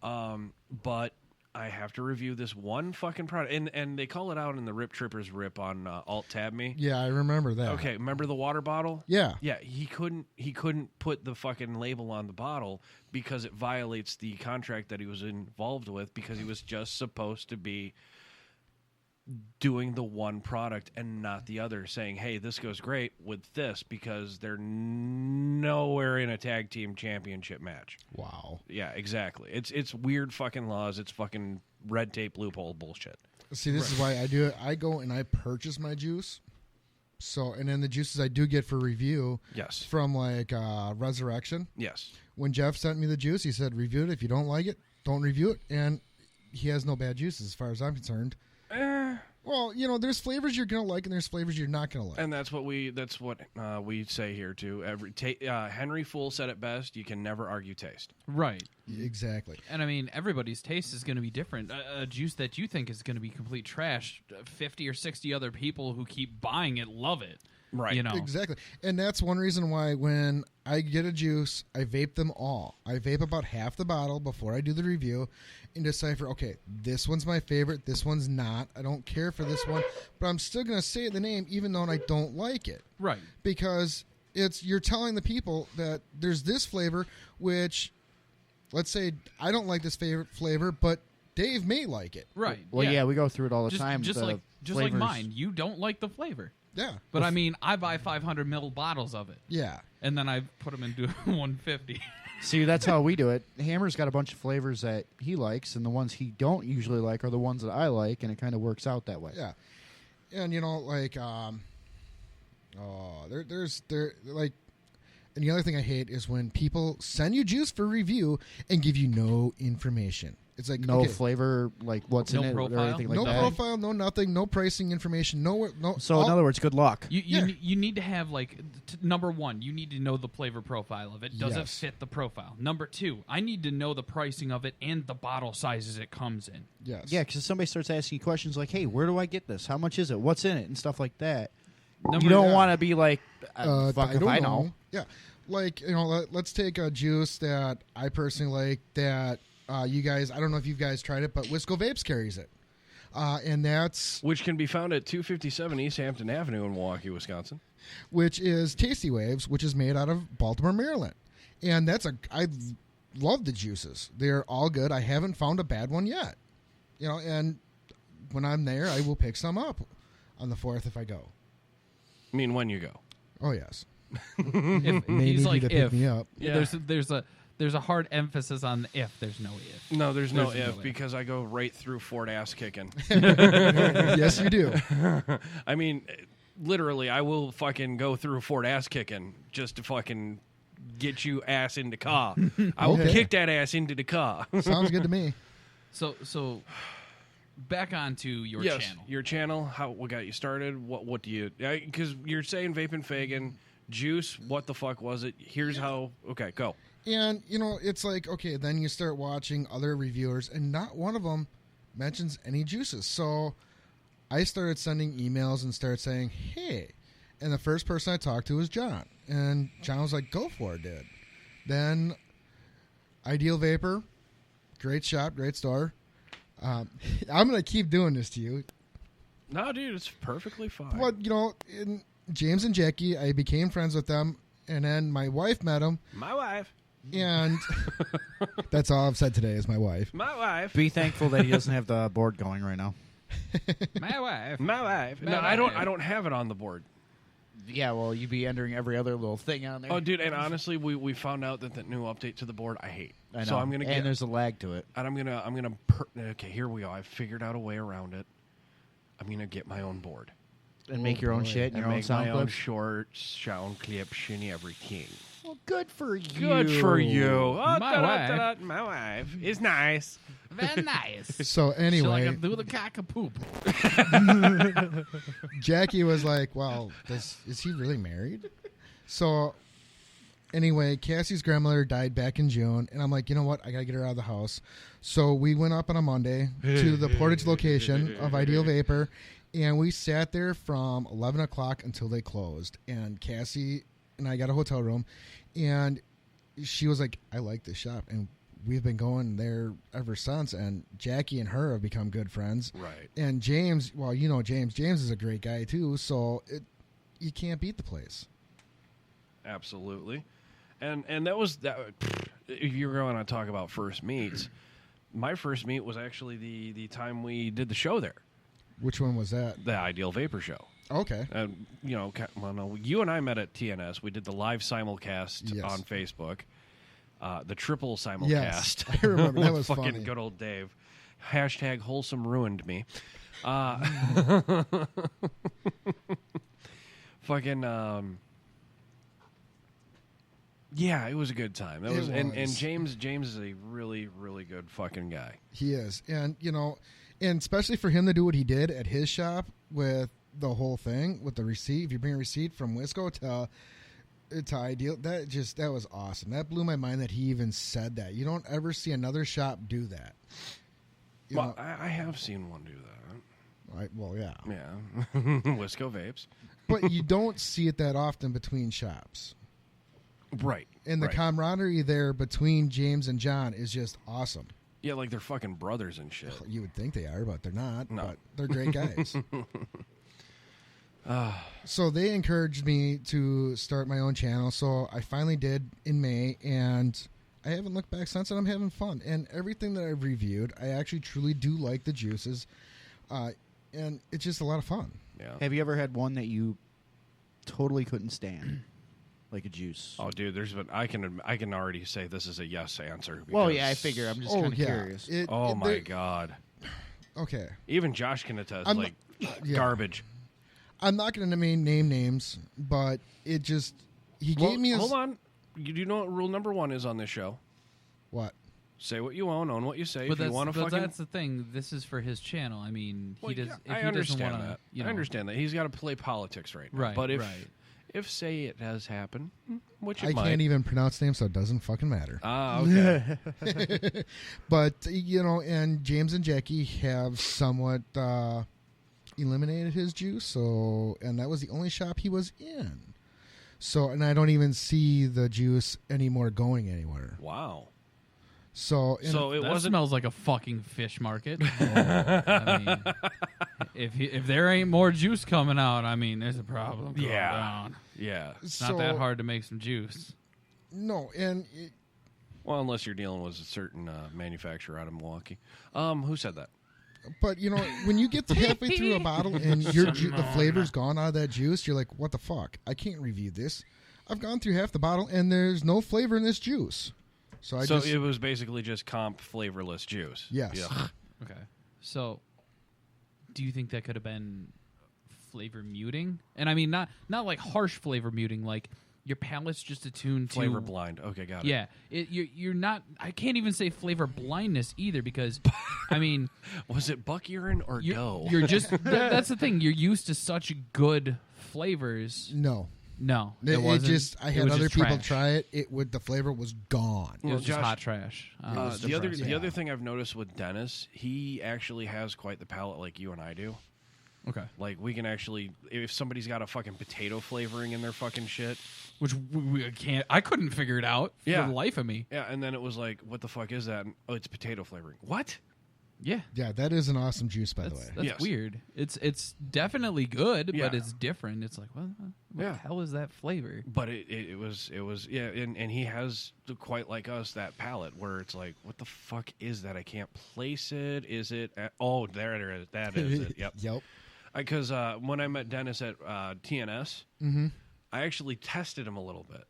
S6: But I have to review this one fucking product. And they call it out in the Rip Trippers rip on Alt-Tab Me.
S8: Yeah, I remember that.
S6: Okay, remember the water bottle?
S8: Yeah.
S6: Yeah, he couldn't put the fucking label on the bottle because it violates the contract that he was involved with, because he was just supposed to be doing the one product and not the other, saying, hey, this goes great with this, because they're nowhere in a tag team championship match.
S8: Wow.
S6: Yeah, exactly. It's weird fucking laws. It's fucking red tape loophole bullshit.
S8: See, this is why I do it. I go and I purchase my juice. So, and then the juices I do get for review.
S6: Yes.
S8: From like Resurrection.
S6: Yes.
S8: When Jeff sent me the juice, he said, review it. If you don't like it, don't review it. And he has no bad juices as far as I'm concerned. Well, you know, there's flavors you're gonna like, and there's flavors you're not gonna like.
S6: And that's what we say here too. Henry Fool said it best: you can never argue taste.
S7: Right.
S8: Exactly.
S7: And I mean, everybody's taste is going to be different. A juice that you think is going to be complete trash, 50 or 60 other people who keep buying it love it.
S6: Right.
S7: You know.
S8: Exactly. And that's one reason why when I get a juice, I vape them all. I vape about half the bottle before I do the review and decipher, okay, this one's my favorite, this one's not. I don't care for this one, but I'm still going to say the name even though I don't like it.
S7: Right.
S8: Because you're telling the people that there's this flavor, which, let's say I don't like this favorite flavor, but Dave may like it.
S7: Right.
S9: Well, yeah, we go through it all the time.
S7: Just
S9: the
S7: like
S9: flavors.
S7: mine. You don't like the flavor.
S8: Yeah.
S7: But I mean, I buy 500 ml bottles of it.
S8: Yeah.
S7: And then I put them into 150.
S9: See, that's how we do it. Hammer's got a bunch of flavors that he likes, and the ones he don't usually like are the ones that I like, and it kind of works out that way.
S8: Yeah. And, you know, like, there's like, and the other thing I hate is when people send you juice for review and give you no information. It's like
S9: No
S8: okay,
S9: flavor, like what's
S7: No
S9: in it
S7: profile?
S9: or anything like
S8: no
S9: that.
S8: profile, no nothing, no pricing information, no.
S9: So, in other words, good luck.
S7: You need to have, like, number one, you need to know the flavor profile of it. Does it
S8: Yes.
S7: fit the profile? Number two, I need to know the pricing of it and the bottle sizes it comes in.
S8: Yes.
S9: Yeah, because somebody starts asking you questions like, hey, where do I get this? How much is it? What's in it? And stuff like that.
S7: Number-
S9: You don't
S8: Yeah.
S9: want to be like, fuck
S8: I
S9: if
S8: don't
S9: I
S8: know.
S9: know.
S8: Yeah. Like, you know, let's take a juice that I personally like that you guys, I don't know if you guys tried it, but Wisco Vapes carries it. And that's...
S6: Which can be found at 257 East Hampton Avenue in Milwaukee, Wisconsin.
S8: Which is Tasty Waves, which is made out of Baltimore, Maryland. And I love the juices. They're all good. I haven't found a bad one yet. You know, and when I'm there, I will pick some up on the 4th if I go.
S6: I mean, when you go.
S8: Oh, yes.
S7: If,
S8: May
S7: he's
S8: need
S7: like,
S8: you to
S7: if.
S8: pick me up.
S6: Yeah.
S7: There's a hard emphasis on if. There's no if.
S6: No, there's no
S7: There's no
S6: if,
S7: if.
S6: because I go right through Fort ass kicking.
S8: Yes, you do.
S6: I mean, literally, I will fucking go through Fort ass kicking just to fucking get you ass into car. I will
S8: Okay.
S6: kick that ass into the car.
S8: Sounds good to me.
S7: So back onto your
S6: Yes,
S7: channel.
S6: your channel. What got you started? What do you? Because you're saying Vapin' Fagan, juice. What the fuck was it? Here's how. Okay, go.
S8: And, you know, it's like, okay, then you start watching other reviewers, and not one of them mentions any juices. So I started sending emails and started saying, hey. And the first person I talked to was John. And John was like, go for it, dude. Then Ideal Vapor, great shop, great store. I'm going to keep doing this to you.
S6: No, dude, it's perfectly fine.
S8: Well, James and Jackie, I became friends with them. And then my wife met them.
S6: My wife.
S8: And that's all I've said today is my wife.
S6: My wife.
S9: Be thankful that he doesn't have the board going right now.
S7: My wife.
S6: My wife.
S7: My
S6: No,
S7: wife.
S6: I don't have it on the board.
S9: Yeah, well, you'd be entering every other little thing on there.
S6: Oh, dude, and honestly, we found out that new update to the board I hate.
S9: I know.
S6: So I'm gonna get.
S9: And there's a lag to it.
S6: And I'm gonna. Okay, here we go. I've figured out a way around it. I'm gonna get my own board
S9: And make your own shit and
S6: and
S9: your own
S6: make
S9: sound
S6: my own
S9: clips.
S6: short sound clips and everything.
S9: Well, good for you.
S6: Good for you. Oh,
S7: My
S6: da-da-da-da. My wife is nice.
S7: Very nice.
S8: So anyway,
S7: She like do the cock a poop.
S8: Jackie was like, well, is he really married? So anyway, Cassie's grandmother died back in June, and I'm like, you know what? I got to get her out of the house. So we went up on a Monday to the Portage location of Ideal Vapor, and we sat there from 11 o'clock until they closed. And Cassie and I got a hotel room, and she was like, I like this shop. And we've been going there ever since, and Jackie and her have become good friends.
S6: Right.
S8: And James, well, you know James. James is a great guy, too, so you can't beat the place.
S6: Absolutely. And that was that. If you're going to talk about first meets, my first meet was actually the time we did the show there.
S8: Which one was that?
S6: The Ideal Vapor Show.
S8: Okay.
S6: And you and I met at TNS. We did the live simulcast
S8: Yes.
S6: on Facebook. The triple simulcast.
S8: Yes, I remember. That was
S6: fucking
S8: funny.
S6: good old Dave. Hashtag wholesome ruined me. Fucking yeah, it was a good time. That was, and James is a really, really good fucking guy.
S8: He is. And, and especially for him to do what he did at his shop with the whole thing, with the receipt. If you bring a receipt from Wisco to Ideal, that was awesome. That blew my mind that he even said that. You don't ever see another shop do that.
S6: I have seen one do that.
S8: Yeah.
S6: Yeah. Wisco Vapes.
S8: But you don't see it that often between shops.
S6: Right.
S8: And the camaraderie there between James and John is just awesome.
S6: Yeah, like they're fucking brothers and shit.
S8: You would think they are, but they're not.
S6: No.
S8: But they're great guys. So they encouraged me to start my own channel. So I finally did in May, and I haven't looked back since, and I'm having fun. And everything that I've reviewed, I actually truly do like the juices. And it's just a lot of fun.
S6: Yeah.
S9: Have you ever had one that you totally couldn't stand? Like a juice.
S6: Oh, dude, I can already say this is a yes answer.
S9: Well, yeah, I figure. I'm just kind of curious.
S6: My God.
S8: Okay.
S6: Even Josh can attest,
S8: yeah.
S6: garbage.
S8: I'm not going to name names, but he gave me his...
S6: Hold on. You do know what rule number 1 is on this show?
S8: What?
S6: Say what you own what you say.
S7: But
S6: if you want to fucking...
S7: that's the thing. This is for his channel. I mean,
S6: Well,
S7: he does.
S6: yeah,
S7: If
S6: I
S7: he
S6: understand
S7: doesn't wanna,
S6: that. I understand that. He's got to play politics right now.
S7: Right,
S6: But
S7: right.
S6: if say it has happened, which it
S8: I
S6: might.
S8: can't even pronounce names, so it doesn't fucking matter.
S6: Ah, okay.
S8: But, and James and Jackie have somewhat eliminated his juice, and that was the only shop he was in. So, and I don't even see the juice anymore going anywhere.
S6: Wow.
S8: So
S6: it
S7: that
S6: wasn't.
S7: smells like a fucking fish market. I mean, if there ain't more juice coming out, I mean, there's a problem going down.
S6: Yeah.
S7: It's not that hard to make some juice.
S8: No, and
S6: Well, unless you're dealing with a certain manufacturer out of Milwaukee. Who said that?
S8: but when you get to halfway through a bottle and the flavor's gone out of that juice, you're like, what the fuck? I can't review this. I've gone through half the bottle and there's no flavor in this juice. So
S6: it was basically just comp flavorless juice.
S8: Yes.
S6: Yuck.
S7: Okay. So, do you think that could have been flavor muting? And I mean, not like harsh flavor muting, like your palate's just attuned to
S6: Flavor blind. Okay, got it.
S7: Yeah, you're not. I can't even say flavor blindness either because, I mean,
S6: was it buck urine or dough?
S7: You're just that's the thing. You're used to such good flavors.
S8: No,
S7: it wasn't.
S8: I had other people try it. The flavor was gone.
S7: It was just hot trash.
S6: The other thing I've noticed with Dennis, he actually has quite the palate like you and I do.
S7: Okay.
S6: Like, we can actually, if somebody's got a fucking potato flavoring in their fucking shit.
S7: Which we can't. I couldn't figure it out for the life of me.
S6: Yeah, and then it was like, what the fuck is that? Oh, it's potato flavoring. What?
S7: Yeah.
S8: Yeah, that is an awesome juice, by the way.
S7: That's weird. It's definitely good,
S6: Yeah.
S7: but it's different. It's like, what the hell is that flavor?
S6: But it was yeah, and he has, quite like us, that palate where it's like, what the fuck is that? I can't place it. Is it? Oh, there it is. That is it. Yep.
S8: Yep.
S6: Because when I met Dennis at TNS, I actually tested him a little bit.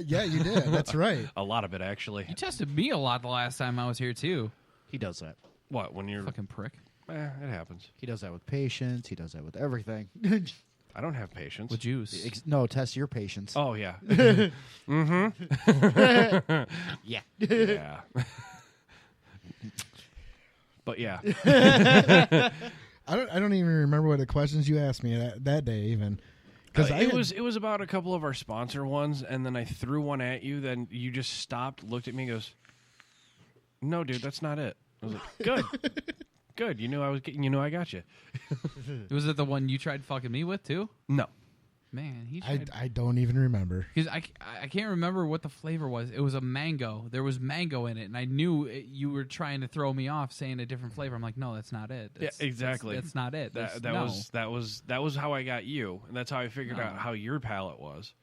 S8: Yeah, you did. That's right.
S6: A lot of it, actually.
S7: You tested me a lot the last time I was here too.
S9: He does that.
S6: What, when you're...
S7: Fucking prick.
S6: It happens.
S9: He does that with patience. He does that with everything.
S6: I don't have patience.
S7: With juice.
S9: No, test your patience.
S6: Oh, yeah.
S9: Yeah.
S6: Yeah. But yeah.
S8: I don't even remember what the questions you asked me that day even. Because
S6: it was about a couple of our sponsor ones, and then I threw one at you. Then you just stopped, looked at me, and goes, "No, dude, that's not it." I was like, "Good, good. You knew I got you."
S7: Was it the one you tried fucking me with too?
S6: No.
S7: Man, he tried.
S8: I don't even remember.
S7: Because I can't remember what the flavor was. It was a mango. There was mango in it, and I knew you were trying to throw me off saying a different flavor. I'm like, no, that's not it.
S6: Yeah, exactly.
S7: That's not it.
S6: That was how I got you, and that's how I figured out how your palate was.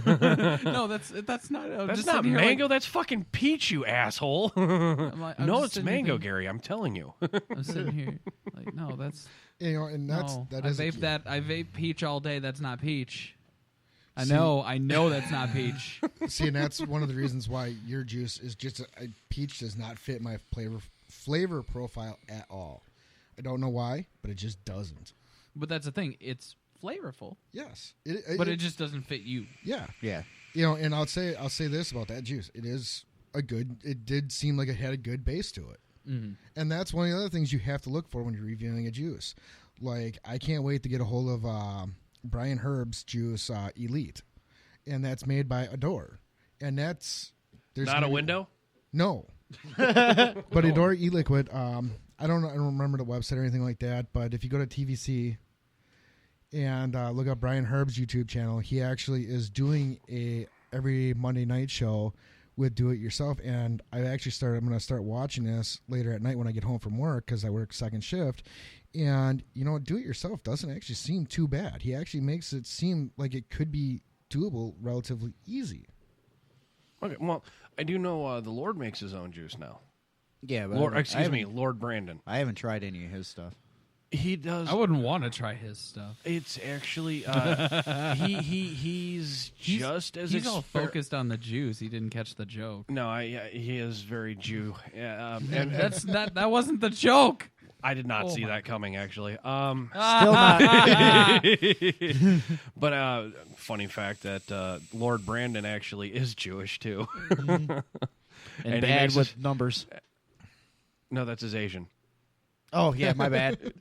S7: No, that's not.
S6: That's not mango. That's fucking peach, you asshole.
S7: I'm
S6: no, it's mango, Gary. I'm telling you.
S7: I'm sitting here like, no, that's.
S8: And that's
S7: no,
S8: that
S7: I
S8: is
S7: vape that. I vape peach all day. That's not peach. I know that's not peach.
S8: See, and that's one of the reasons why your juice is just peach does not fit my flavor profile at all. I don't know why, but it just doesn't.
S7: But that's the thing. It's flavorful.
S8: Yes,
S7: but it just doesn't fit you.
S8: Yeah,
S9: yeah.
S8: And I'll say this about that juice. It did seem like it had a good base to it.
S7: Mm-hmm.
S8: And that's one of the other things you have to look for when you're reviewing a juice. Like, I can't wait to get a hold of Brian Herb's juice, Elite. And that's made by Adore. And there's
S6: not a window?
S8: No. But Adore E-Liquid, I don't remember the website or anything like that, but if you go to TVC and look up Brian Herb's YouTube channel, he actually is doing every Monday night show with Do It Yourself, and I'm going to start watching this later at night when I get home from work because I work second shift. And, Do It Yourself doesn't actually seem too bad. He actually makes it seem like it could be doable relatively easy.
S6: Okay, well, I do know the Lord makes his own juice now.
S9: Yeah, but
S6: Lord Brandon.
S9: I haven't tried any of his stuff.
S6: He does.
S7: I wouldn't want to try his stuff.
S6: It's actually he's just as
S7: he's all focused on the juice. He didn't catch the joke.
S6: No, he is very Jew. Yeah,
S7: and that wasn't the joke.
S6: I did not see that coming, actually.
S9: Still not.
S6: But funny fact that Lord Brandon actually is Jewish too,
S9: and bad with numbers.
S6: No, that's his Asian.
S9: Oh, yeah, my bad.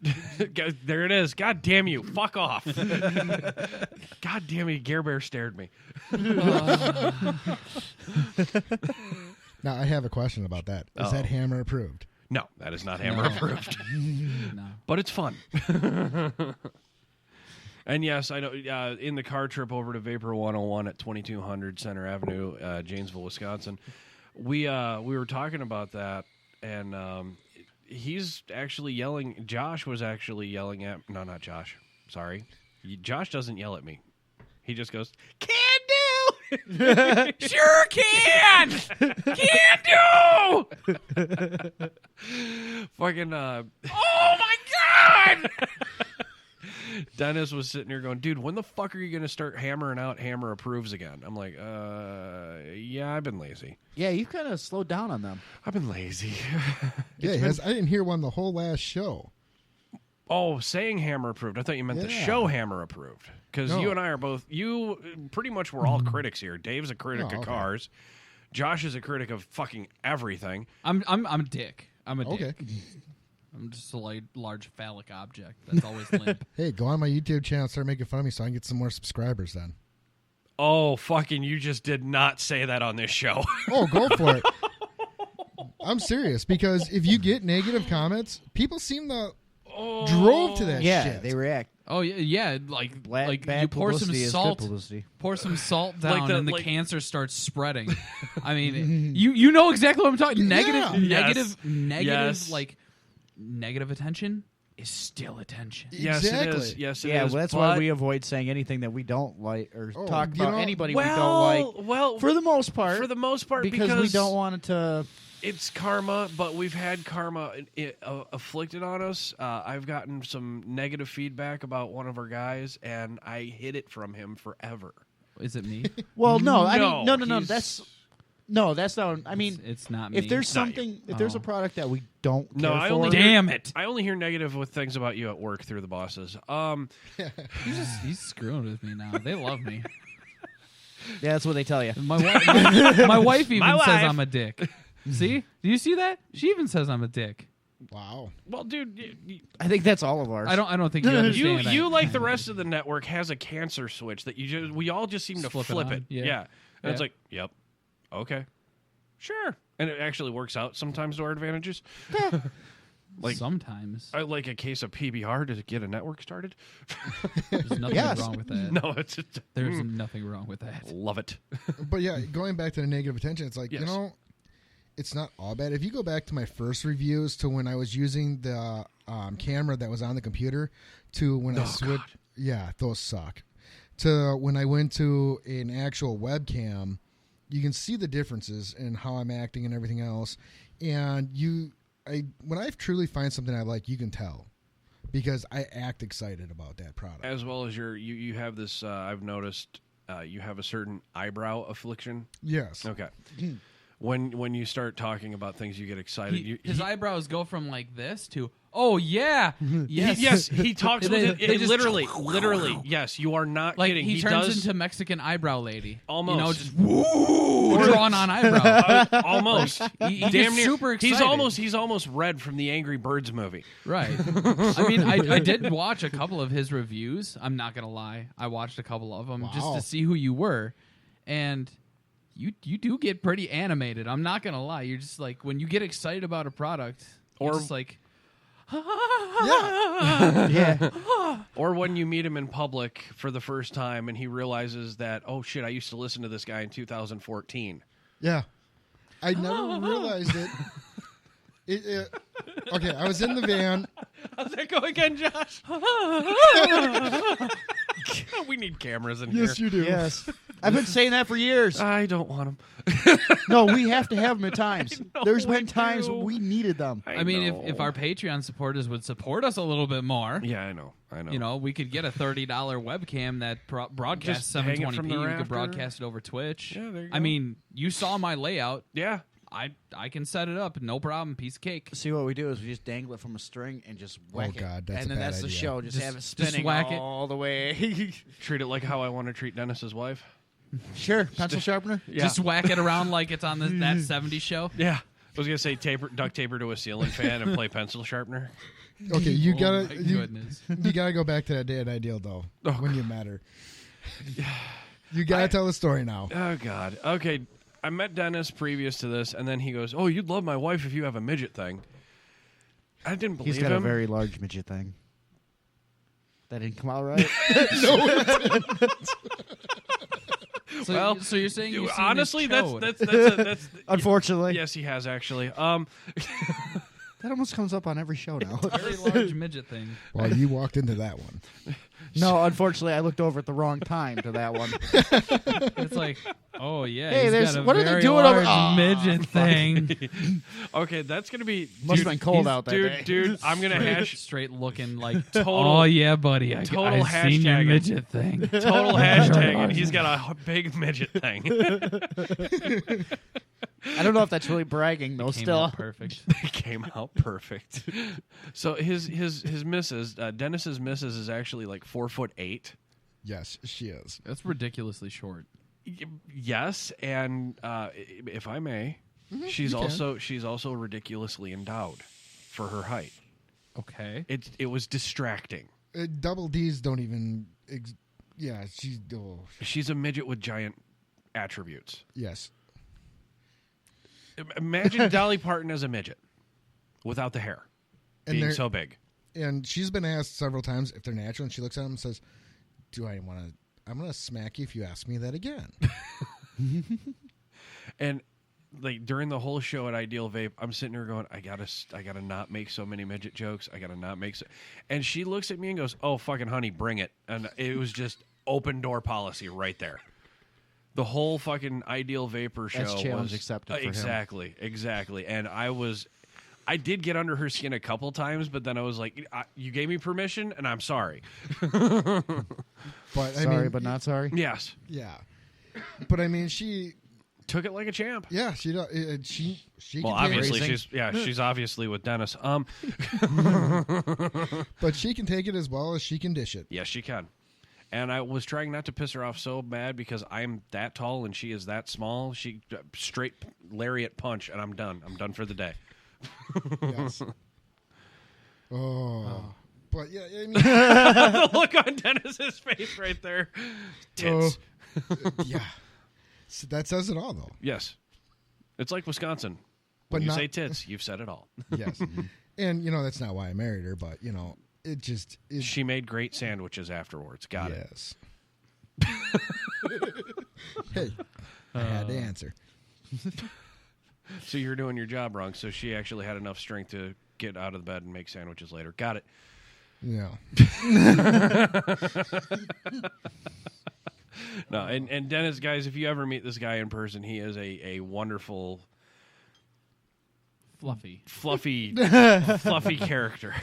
S6: There it is. God damn you. Fuck off. God damn you. Gare Bear stared me.
S8: Now, I have a question about that. Is that Hammer approved?
S6: No, that is not Hammer approved.
S7: No.
S6: But it's fun. And yes, I know in the car trip over to Vapor 101 at 2200 Center Avenue, Janesville, Wisconsin, we were talking about that, and he's actually yelling. Josh was actually yelling at... No, not Josh. Sorry. Josh doesn't yell at me. He just goes, "Can do!" Sure can! Can do! Fucking, oh my God! Dennis was sitting here going, "Dude, when the fuck are you going to start hammering out Hammer approves again?" I'm like, yeah, I've been lazy.
S9: Yeah, you kind of slowed down on them.
S6: I've been lazy.
S8: Yeah, I didn't hear one the whole last show.
S6: Oh, saying Hammer approved. I thought you meant the show Hammer approved. Because you and I are both, you pretty much were all critics here. Dave's a critic of cars. Josh is a critic of fucking everything.
S7: I'm a dick. I'm a dick. I'm just a large phallic object that's always limp.
S8: Hey, go on my YouTube channel and start making fun of me so I can get some more subscribers then.
S6: Oh, fucking, you just did not say that on this show.
S8: Oh, go for it. I'm serious, because if you get negative comments, people seem to drove to that
S9: Yeah,
S8: shit.
S9: they react.
S7: Oh yeah, like
S9: Bad
S7: you pour some
S9: publicity is good
S7: salt,
S9: publicity.
S7: pour some salt down, and the
S6: like-
S7: cancer starts spreading. I mean, you know exactly what I'm talking. Negative,
S8: Yeah.
S6: Yes.
S7: like negative attention is still attention.
S6: Yes,
S8: Exactly.
S6: it is. Yes, it
S9: Yeah,
S6: is.
S9: well, that's
S6: but-
S9: why we avoid saying anything that we don't like or talk
S8: you
S9: about
S8: know-
S9: anybody we don't like.
S6: Well,
S9: For the most part.
S6: for the most part,
S9: because we don't want it to.
S6: It's karma, but we've had karma afflicted on us. I've gotten some negative feedback about one of our guys, and I hid it from him forever.
S7: Is it me?
S9: Well, no, I
S6: No,
S9: mean, no.
S6: he's-
S9: That's not. I mean,
S7: It's not me.
S9: if there's
S6: It's not
S9: something, if there's a product that we don't
S6: No,
S9: care
S6: I
S9: for,
S6: only
S7: Damn it!
S6: I only hear negative with things about you at work through the bosses.
S7: He's screwing with me now. They love me.
S9: yeah, that's what they tell you.
S7: My wife even
S6: My
S7: says
S6: wife.
S7: I'm a dick. See? Do you see that? She even says I'm a dick.
S8: Wow.
S6: Well, dude,
S9: I think that's all of ours.
S7: I don't think you understand.
S6: you like the rest of the network has a cancer switch that we all just seem to
S7: Flip it
S6: flip
S7: on.
S6: it.
S7: Yeah.
S6: And it's
S7: Yeah.
S6: like, yep, okay, sure, and it actually works out sometimes to our advantages. Like
S7: sometimes.
S6: I like a case of PBR to get a network started.
S7: There's nothing
S9: Yes.
S7: wrong with that.
S6: No, it's just,
S7: There's nothing wrong with that.
S6: love it.
S8: But yeah, going back to the negative attention, it's like,
S6: Yes.
S8: you know, it's not all bad. If you go back to my first reviews to when I was using the camera that was on the computer to when I switched, yeah, those suck. To when I went to an actual webcam, you can see the differences in how I'm acting and everything else. And when I truly find something I like, you can tell because I act excited about that product.
S6: As well as you have this. I've noticed you have a certain eyebrow affliction.
S8: Yes.
S6: Okay. When you start talking about things, you get excited.
S7: His eyebrows go from like this to, oh yeah, yes,
S6: Yes, he talks
S7: They-
S6: with
S7: they
S6: it.
S7: just-
S6: Literally. Yes, you are not
S7: like
S6: kidding.
S7: he
S6: He
S7: turns
S6: does
S7: into Mexican eyebrow lady.
S6: Almost.
S7: You know, just woo, drawn on eyebrow.
S6: almost.
S7: He
S6: Damn
S7: gets
S6: near.
S7: super excited.
S6: He's almost red from the Angry Birds movie.
S7: Right. I mean, I did watch a couple of his reviews. I'm not gonna lie. I watched a couple of them just
S8: Wow.
S7: to see who you were, and you do get pretty animated. I'm not gonna lie. You're just like when you get excited about a product, you're
S6: Or-
S7: just like,
S9: Yeah.
S6: Or when you meet him in public for the first time and he realizes that, oh shit, I used to listen to this guy in 2014.
S8: Yeah. I never realized it. Okay, I was in the van.
S6: How's that go again, Josh? We need cameras in
S8: Yes,
S6: here.
S8: you do.
S9: Yes. I've been saying that for years.
S6: I don't want them.
S9: No, we have to have them at times. There's
S6: we
S9: been times
S6: do.
S9: we needed them.
S7: I mean,
S6: know.
S7: if our Patreon supporters would support us a little bit more,
S6: Yeah, I know.
S7: you know, we could get a $30 webcam that broadcasts
S6: Just hang it from
S7: 720p.
S6: the
S7: We
S6: rafter.
S7: could broadcast it over Twitch.
S6: Yeah, there you
S7: I
S6: go.
S7: mean, you saw my layout.
S6: Yeah.
S7: I can set it up, no problem. Piece of cake.
S9: See, what we do is we just dangle it from a string and just whack it.
S8: God, that's
S9: and
S8: a
S9: then
S8: bad
S9: that's the
S8: idea.
S9: show. Just have it
S7: Just
S9: spinning
S7: whack it.
S9: all the way.
S6: Treat it like how I want to treat Dennis's wife.
S9: Sure. Pencil sharpener?
S6: Yeah.
S7: Just whack it around like it's on that 70s show.
S6: Yeah. I was going to say duct taper to a ceiling fan and play pencil sharpener.
S8: Okay, you
S7: Oh
S8: gotta
S7: my
S8: you,
S7: goodness.
S8: you gotta go back to that day at Ideal though when you met her. You gotta tell the story now.
S6: Oh, God. Okay. I met Dennis previous to this, and then he goes, oh, you'd love my wife if you have a midget thing. I didn't believe
S9: He's got
S6: him.
S9: a very large midget thing. That didn't come out right?
S7: So you're saying you've seen
S6: honestly,
S7: this
S6: that's
S7: chode.
S6: that's
S9: Unfortunately.
S6: yes, he has actually.
S9: That almost comes up on every show now.
S7: very large midget thing.
S8: Well, you walked into that one.
S9: No, unfortunately, I looked over at the wrong time to that one.
S7: It's like, oh yeah,
S9: Hey,
S7: he's
S9: there's-
S7: got a
S9: what are they
S7: very
S9: doing over-
S7: large
S9: Aw,
S7: midget thing.
S6: Okay, that's gonna be.
S9: Must have been cold out that day.
S6: Dude, I'm gonna hash
S7: Straight looking like,
S6: Total-
S7: oh yeah, buddy,
S6: total
S7: I've seen your
S6: hashtag.
S7: midget thing.
S6: total hashtag, and he's got a big midget thing.
S9: I don't know if that's really bragging, though,
S7: Came
S9: still.
S7: out perfect.
S6: It came out perfect. So his missus, Dennis's missus, is actually like 4'8".
S8: Yes, she is.
S7: That's ridiculously short.
S6: Yes, and if I may, she's
S8: you can.
S6: also ridiculously endowed for her height.
S7: Okay.
S6: It was distracting.
S8: Double D's don't even. Yeah, she's. Oh,
S6: She's a midget with giant attributes.
S8: yes.
S6: Imagine Dolly Parton as a midget without the hair
S8: And
S6: being
S8: they're-
S6: so big.
S8: and she's been asked several times if they're natural, and she looks at them and says, "Do I want to? I'm going to smack you if you ask me that again."
S6: And like during the whole show at Ideal Vape, I'm sitting there going, I gotta not make so many midget jokes. I gotta not make so. And she looks at me and goes, "Oh, fucking honey, bring it." And it was just open door policy right there. The whole fucking Ideal Vapor show
S9: That's challenge
S6: was
S9: accepted for him.
S6: Exactly. And I did get under her skin a couple times, but then I was like, "You gave me permission, and I'm sorry."
S8: But
S9: Sorry, but not sorry.
S6: Yes,
S8: yeah. But I mean, she
S6: took it like a champ.
S8: Yeah, she does. She.
S6: Well,
S8: can
S6: obviously
S8: take,
S6: she's obviously with Dennis.
S8: But she can take it as well as she can dish it.
S6: Yes, she can. And I was trying not to piss her off so bad because I'm that tall and she is that small. She straight lariat punch, and I'm done. I'm done for the day.
S8: Yes. Oh. But yeah, I mean,
S6: the look on Dennis's face right there. Tits.
S8: Yeah. So that says it all, though.
S6: Yes. It's like Wisconsin.
S8: But
S6: When you
S8: not-
S6: say tits, you've said it all.
S8: Yes. And, that's not why I married her, but, it just...
S6: She made great sandwiches afterwards. Got it.
S8: Yes. Hey, I had to answer.
S6: So you're doing your job wrong. So she actually had enough strength to get out of the bed and make sandwiches later. Got it.
S8: Yeah.
S6: No, and Dennis, guys, if you ever meet this guy in person, he is a wonderful... fluffy character.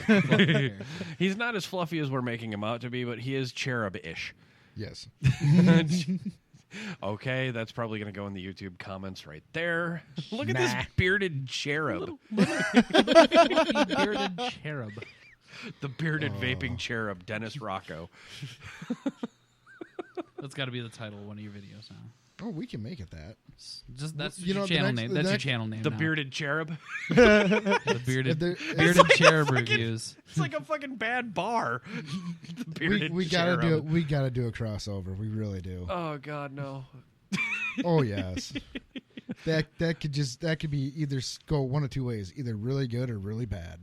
S6: He's not as fluffy as we're making him out to be, but he is cherub-ish.
S8: Yes.
S6: Okay, that's probably going to go in the YouTube comments right there. Look at this bearded cherub.
S7: Bearded cherub.
S6: The bearded vaping cherub, Dennis Rocco.
S7: That's got to be the title of one of your videos now.
S8: Oh, we can make it that.
S7: Just that's
S8: You
S7: your
S8: know, the
S7: channel
S8: next-
S7: name.
S8: the
S7: That's your
S8: next-
S7: channel name.
S6: The
S7: now.
S6: bearded cherub.
S7: The bearded bearded cherub reviews.
S6: It's like a fucking bad bar. The bearded
S8: We gotta
S6: cherub.
S8: do. We gotta do a crossover. We really do.
S6: Oh God, no.
S8: Oh yes. that could be either go one of two ways, either really good or really bad.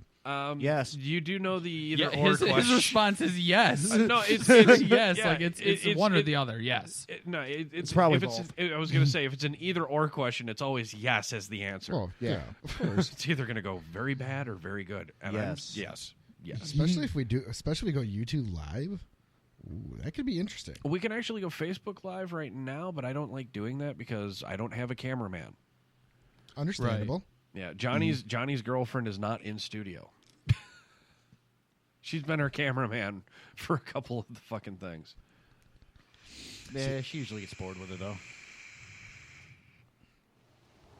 S9: Yes.
S6: You do know the either
S7: Yeah,
S6: or
S7: his
S6: question.
S7: response is yes.
S6: No, it's
S7: yes.
S6: yeah,
S7: like it's one or the other. Yes.
S6: It's
S9: probably
S6: if
S9: both.
S6: I was going to say if it's an either or question, it's always yes as the answer.
S8: Oh yeah, of course.
S6: It's either going to go very bad or very good. And
S9: Yes.
S6: yes.
S8: Especially if we go YouTube live. Ooh, that could be interesting.
S6: We can actually go Facebook Live right now, but I don't like doing that because I don't have a cameraman.
S8: Understandable.
S6: Yeah, Johnny's girlfriend is not in studio. She's been our cameraman for a couple of the fucking things.
S9: Yeah, she usually gets bored with it, though.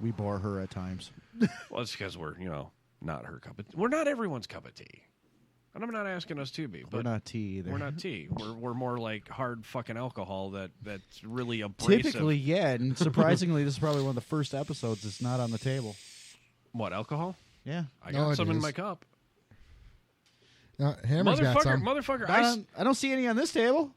S9: We bore her at times.
S6: Well, it's because we're, not her cup of tea. We're not everyone's cup of tea. And I'm not asking us to be. But
S9: We're not tea either.
S6: We're not tea. We're more like hard fucking alcohol that's really abrasive.
S9: Typically, yeah. And surprisingly, this is probably one of the first episodes that's not on the table.
S6: What, alcohol?
S9: Yeah.
S6: I got
S8: it
S6: some in
S8: is.
S6: my cup.
S8: Hammer's got some.
S6: Motherfucker,
S9: I don't see any on this table.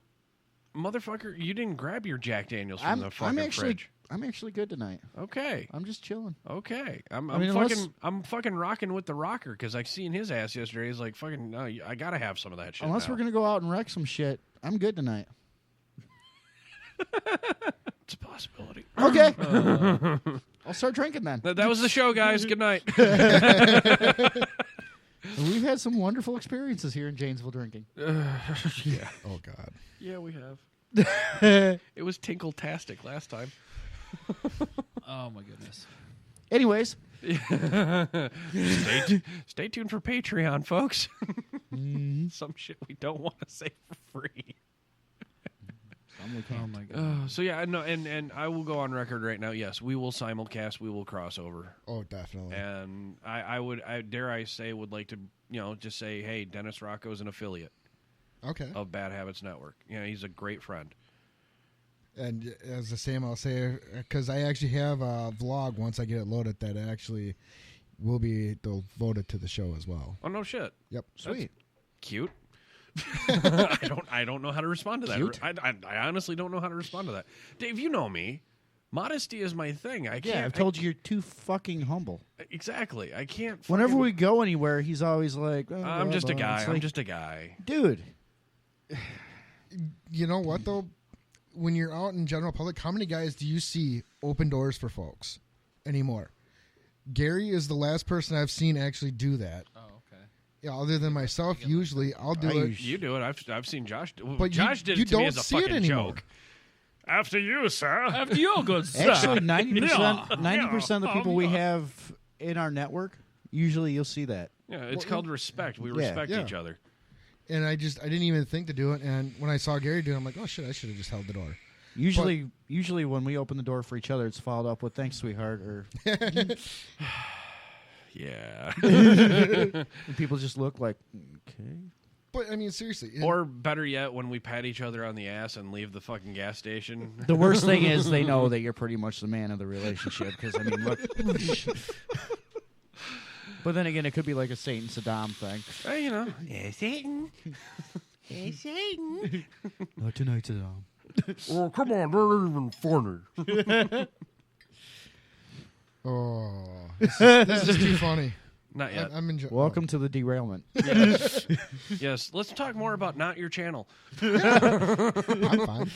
S6: motherfucker, you didn't grab your Jack Daniels from the fucking fridge.
S9: I'm actually good tonight.
S6: Okay.
S9: I'm just chilling.
S6: Okay. I'm
S9: unless-
S6: fucking rocking with the rocker because I seen his ass yesterday. He's like, fucking, no, I gotta have some of that shit.
S9: Unless
S6: now.
S9: we're gonna go out and wreck some shit, I'm good tonight.
S6: It's a possibility.
S9: Okay. I'll start drinking then.
S6: That was the show, guys. Good night.
S9: We've had some wonderful experiences here in Janesville drinking.
S6: Yeah.
S8: Oh God.
S6: Yeah, we have. It was tinkle-tastic last time.
S7: Oh my goodness.
S9: Anyways,
S6: stay tuned for Patreon, folks. Some shit we don't want to say for free.
S7: Oh my god.
S6: So yeah, no, and I will go on record right now. Yes, we will simulcast. We will cross over.
S8: Oh, definitely.
S6: And I dare I say would like to just say, hey, Dennis Rocco is an affiliate.
S8: Okay.
S6: Of Bad Habits Network. He's a great friend.
S8: And as the same, I'll say, because I actually have a vlog once I get it loaded that actually will be voted to the show as well.
S6: Oh no shit.
S8: Yep.
S9: sweet.
S6: Cute. I don't know how to respond to that.
S9: Cute?
S6: I honestly don't know how to respond to that. Dave, you know me. Modesty is my thing. I can't.
S9: Yeah, I've told you you're too fucking humble.
S6: Exactly. I can't.
S9: Whenever we go anywhere, he's always like, oh,
S6: I'm just a guy.
S9: It's
S6: I'm
S9: like,
S6: just a guy.
S9: dude.
S8: You know what though? When you're out in general public, how many guys do you see open doors for folks anymore? Gary is the last person I've seen actually do that.
S7: Oh, okay.
S8: Yeah, other than myself, usually I'll do it.
S6: You do it. I've seen Josh.
S8: But
S6: Josh did
S8: you
S6: it to me
S8: don't
S6: as a
S8: see it
S6: fucking
S8: anymore.
S6: joke. After you, sir.
S7: After you, good sir.
S9: Actually, 90% of the people we
S6: yeah.
S9: have in our network, usually you'll see that.
S6: Yeah, it's called respect. We respect each other.
S8: And I didn't even think to do it. And when I saw Gary do it, I'm like, oh shit, I should have just held the door.
S9: Usually when we open the door for each other, it's followed up with "thanks, sweetheart," or
S6: yeah.
S9: and people just look like, okay.
S8: But I mean, seriously.
S6: Or better yet, when we pat each other on the ass and leave the fucking gas station.
S9: The worst thing is they know that you're pretty much the man of the relationship. Because I mean, look. But then again, it could be like a Satan Saddam thing.
S6: Hey, you know, yeah, Satan.
S4: Hey, Satan.
S9: Not tonight, Saddam.
S6: Oh, come on, they're even funny.
S8: Oh, this is too funny.
S6: Not yet.
S8: I'm enjoying.
S9: Welcome to the derailment.
S6: Yes. Yes. Let's talk more about not your channel.
S8: I'm fine.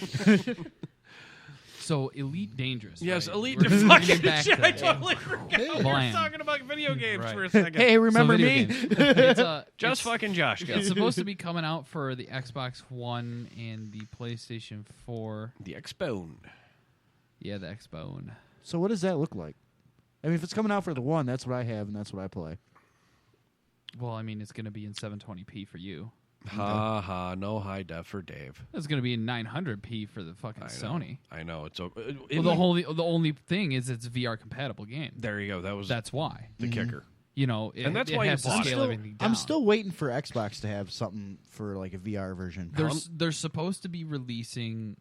S7: So Elite Dangerous.
S6: Yes,
S7: right?
S6: Elite.
S7: We're
S6: Fucking
S7: back
S6: shit.
S7: to
S6: I
S7: that.
S6: totally forgot. We were
S7: Blam.
S6: talking about video games
S7: Right.
S6: for a second.
S9: Hey, remember
S7: So
S9: me?
S7: video games.
S6: Just fucking Josh. Go.
S7: It's supposed to be coming out for the Xbox One and the PlayStation 4.
S6: The Xbone.
S7: Yeah, the Xbone.
S9: So what does that look like? I mean, if it's coming out for the one, that's what I have, and that's what I play.
S7: Well, I mean, it's going to be in 720p for you.
S6: Ha ha! No high def for Dave.
S7: It's going to be in 900p for the fucking Sony.
S6: I know. It's
S7: Well, the only thing is it's VR compatible game.
S6: There you go.
S7: That's why
S6: the kicker.
S7: You know,
S6: And that's why you
S7: has to
S6: bought it.
S7: scale everything down.
S9: I'm still waiting for Xbox to have something for like a VR version.
S7: They're supposed to be releasing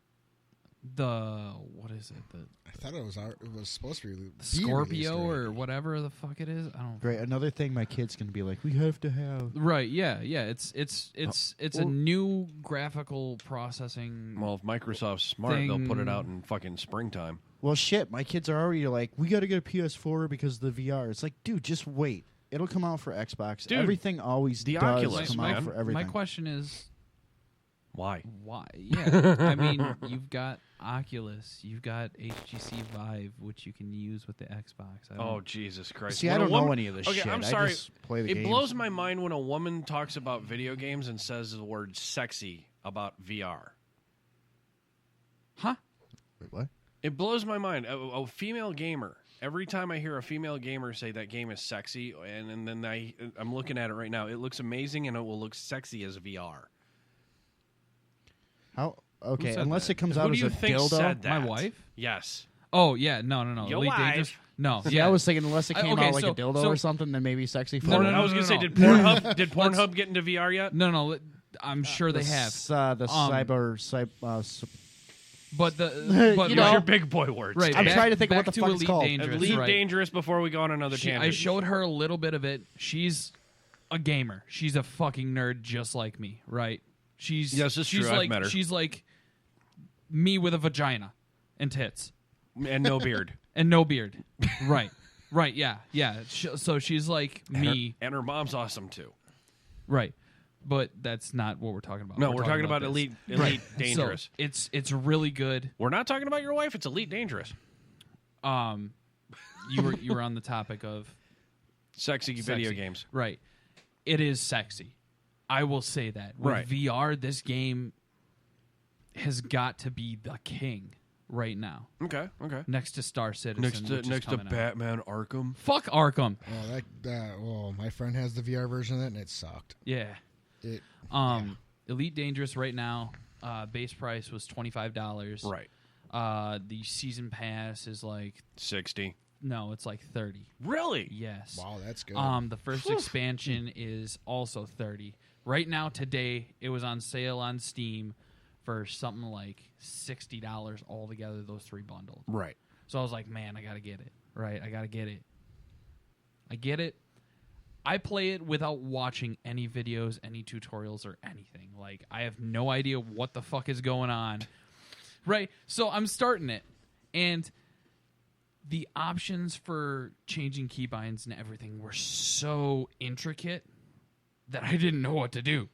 S7: the what is it? The
S8: I thought it was supposed to be
S7: Scorpio or whatever the fuck it is. I don't.
S9: Great. Another thing my kid's gonna be like, we have to have.
S7: Right. Yeah. Yeah. It's a new graphical processing.
S6: Well, if Microsoft's smart, they'll put it out in fucking springtime.
S9: Well, shit. My kids are already like, we got to get a PS4 because of the VR. It's like, dude, just wait. It'll come out for Xbox.
S6: Dude,
S9: everything always
S6: the
S9: does
S6: Oculus,
S9: come
S6: man.
S9: out for everything.
S7: My question is,
S6: why?
S7: Why? Yeah. I mean, you've got Oculus, you've got HTC Vive, which you can use with the Xbox.
S6: Oh, Jesus Christ.
S9: See,
S6: When
S9: I
S6: a
S9: don't know any of this
S6: okay,
S9: shit.
S6: I'm
S9: I
S6: sorry.
S9: just play the
S6: it
S9: games.
S6: blows my mind when a woman talks about video games and says the word sexy about VR.
S7: Huh?
S9: Wait, what?
S6: It blows my mind. A female gamer. Every time I hear a female gamer say that game is sexy, and then I'm looking at it right now, it looks amazing and it will look sexy as VR.
S9: How? Okay,
S7: said
S9: unless
S7: that?
S9: it comes
S6: Who
S9: out
S6: do
S9: as
S6: you
S9: a
S6: think
S9: dildo.
S6: said that?
S7: My wife?
S6: Yes.
S7: Oh yeah, no.
S6: Your
S7: Elite
S6: wife?
S7: Dangerous? No.
S9: See,
S7: yeah.
S9: I was thinking unless it came
S7: okay,
S9: out like
S7: so-
S9: a dildo
S7: so-
S9: or something, then maybe sexy. For
S7: No,
S9: her.
S6: I was going to say,
S7: no.
S6: did Pornhub get into VR yet?
S7: No. I'm sure they have.
S9: The
S7: But the but
S6: Use your big boy words.
S7: right.
S9: I'm
S7: back-
S9: trying to think of
S7: back
S9: what the
S7: to
S9: fuck it's
S7: Elite
S9: called.
S7: Dangerous,
S6: Elite
S7: right.
S6: Dangerous before we go on another tangent.
S7: I showed her a little bit of it. She's a gamer. She's a fucking nerd just like me, right?
S6: Yes, it's
S7: she's
S6: true. I've
S7: like
S6: met her.
S7: she's like me with a vagina and tits
S6: And no beard.
S7: and no beard. Right. Yeah. So she's like me.
S6: And her mom's awesome too.
S7: Right. But that's not what we're talking about.
S6: No, we're talking about
S7: this.
S6: Elite Dangerous.
S7: So it's really good.
S6: We're not talking about your wife. It's Elite Dangerous.
S7: You were on the topic of
S6: Sexy video games.
S7: Right. It is sexy. I will say that. With
S6: Right.
S7: VR, this game has got to be the king right now.
S6: Okay.
S7: Next to Star Citizen.
S6: Next to
S7: which is coming out.
S6: Batman Arkham.
S7: Fuck Arkham.
S8: Oh, my friend has the VR version of that, and it sucked.
S7: Yeah.
S8: It.
S7: Elite Dangerous right now. Base price was $25.
S6: Right.
S7: The season pass is like
S6: 60.
S7: no, it's like 30.
S6: Really?
S7: Yes.
S8: Wow, that's good.
S7: The first expansion is also 30. Right now, today, it was on sale on Steam for something like $60 altogether, those three bundled.
S6: Right.
S7: So I was like, man, I got to get it. Right? I got to get it. I get it. I play it without watching any videos, any tutorials, or anything. Like, I have no idea what the fuck is going on. Right? So I'm starting it. And the options for changing keybinds and everything were so intricate that I didn't know what to do.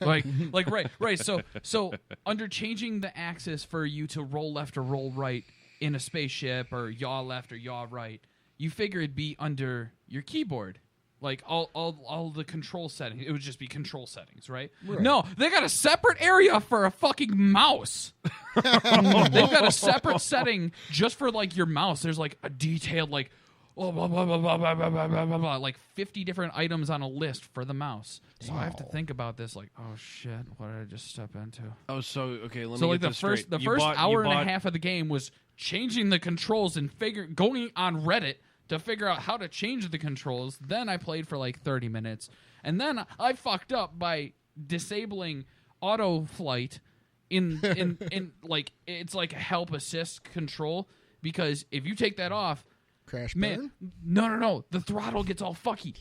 S7: Right. So under changing the axis for you to roll left or roll right in a spaceship, or yaw left or yaw right, you figure it'd be under your keyboard. Like all the control settings. It would just be control settings, right? No, they got a separate area for a fucking mouse. They've got a separate setting just for like your mouse. There's like a detailed like blah, blah, blah, blah, blah, blah, blah, blah, blah, blah, like 50 different items on a list for the mouse. So I have to think about this like, oh shit, what did I just step into?
S6: Oh, so okay, let
S7: So
S6: me
S7: like
S6: get
S7: the
S6: this
S7: first
S6: straight.
S7: the first hour and a half of the game was changing the controls and going on Reddit to figure out how to change the controls. Then I played for like 30 minutes. And then I fucked up by disabling auto flight in like it's like a help assist control, because if you take that off,
S8: Crash
S7: man,
S8: burn?
S7: no, the throttle gets all fucky.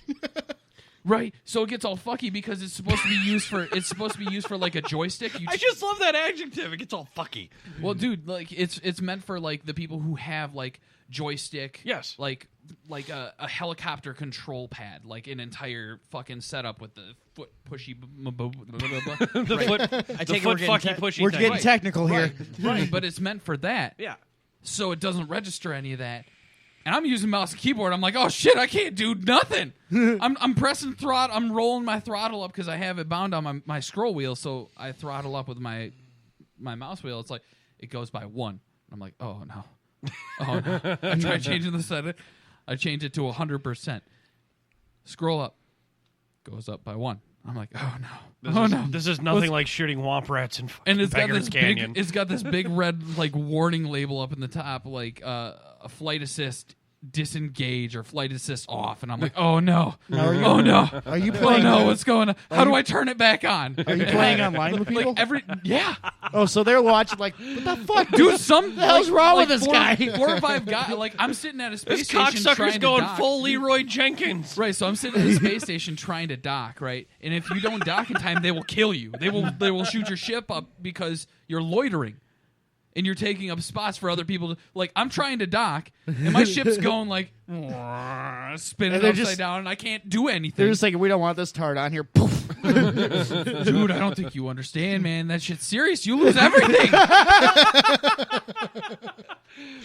S7: Right, so it gets all fucky because it's supposed to be used for like a joystick.
S6: I just love that adjective. It gets all fucky.
S7: Well, dude, like it's meant for like the people who have like joystick.
S6: Yes.
S7: Like a helicopter control pad, like an entire fucking setup with the foot pushy.
S6: The foot.
S10: I take
S6: the foot
S10: it
S6: fucky pushy.
S10: we're
S6: thing.
S10: getting technical here.
S7: Right, but it's meant for that.
S6: Yeah.
S7: So it doesn't register any of that. And I'm using mouse and keyboard. I'm like, oh shit, I can't do nothing. I'm pressing throttle. I'm rolling my throttle up because I have it bound on my scroll wheel. So I throttle up with my mouse wheel. It's like it goes by 1. I'm like, oh no, oh no. I try changing the setting. I change it to 100%. Scroll up, goes up by 1. I'm like, oh no,
S6: This is nothing like shooting womp rats in
S7: and it's got
S6: Beggar's
S7: this
S6: Canyon.
S7: big, it's got this big red like warning label up in the top, like a flight assist disengage or flight assist off, and I'm like, oh no, oh no,
S9: Are you playing?
S7: oh no, what's going on? How do I turn it back on?
S9: Are you playing online with people?
S7: Like yeah,
S9: Oh, so they're watching like, what the fuck,
S7: dude, some
S9: the hell's wrong with this guy?
S7: 4 or 5 guys. Like I'm sitting at a space
S6: This
S7: station
S6: cocksucker's
S7: trying to
S6: going
S7: dock.
S6: full Leroy Jenkins.
S7: Right, so I'm sitting at a space station trying to dock, right? And if you don't dock in time, they will kill you. They will shoot your ship up because you're loitering. And you're taking up spots for other people to, like, I'm trying to dock, and my ship's going like spinning
S9: And they're
S7: upside
S9: just-
S7: down, and I can't do anything.
S9: They're just like, we don't want this tard on here. Poof.
S7: Dude, I don't think you understand, man. That shit's serious. You lose everything.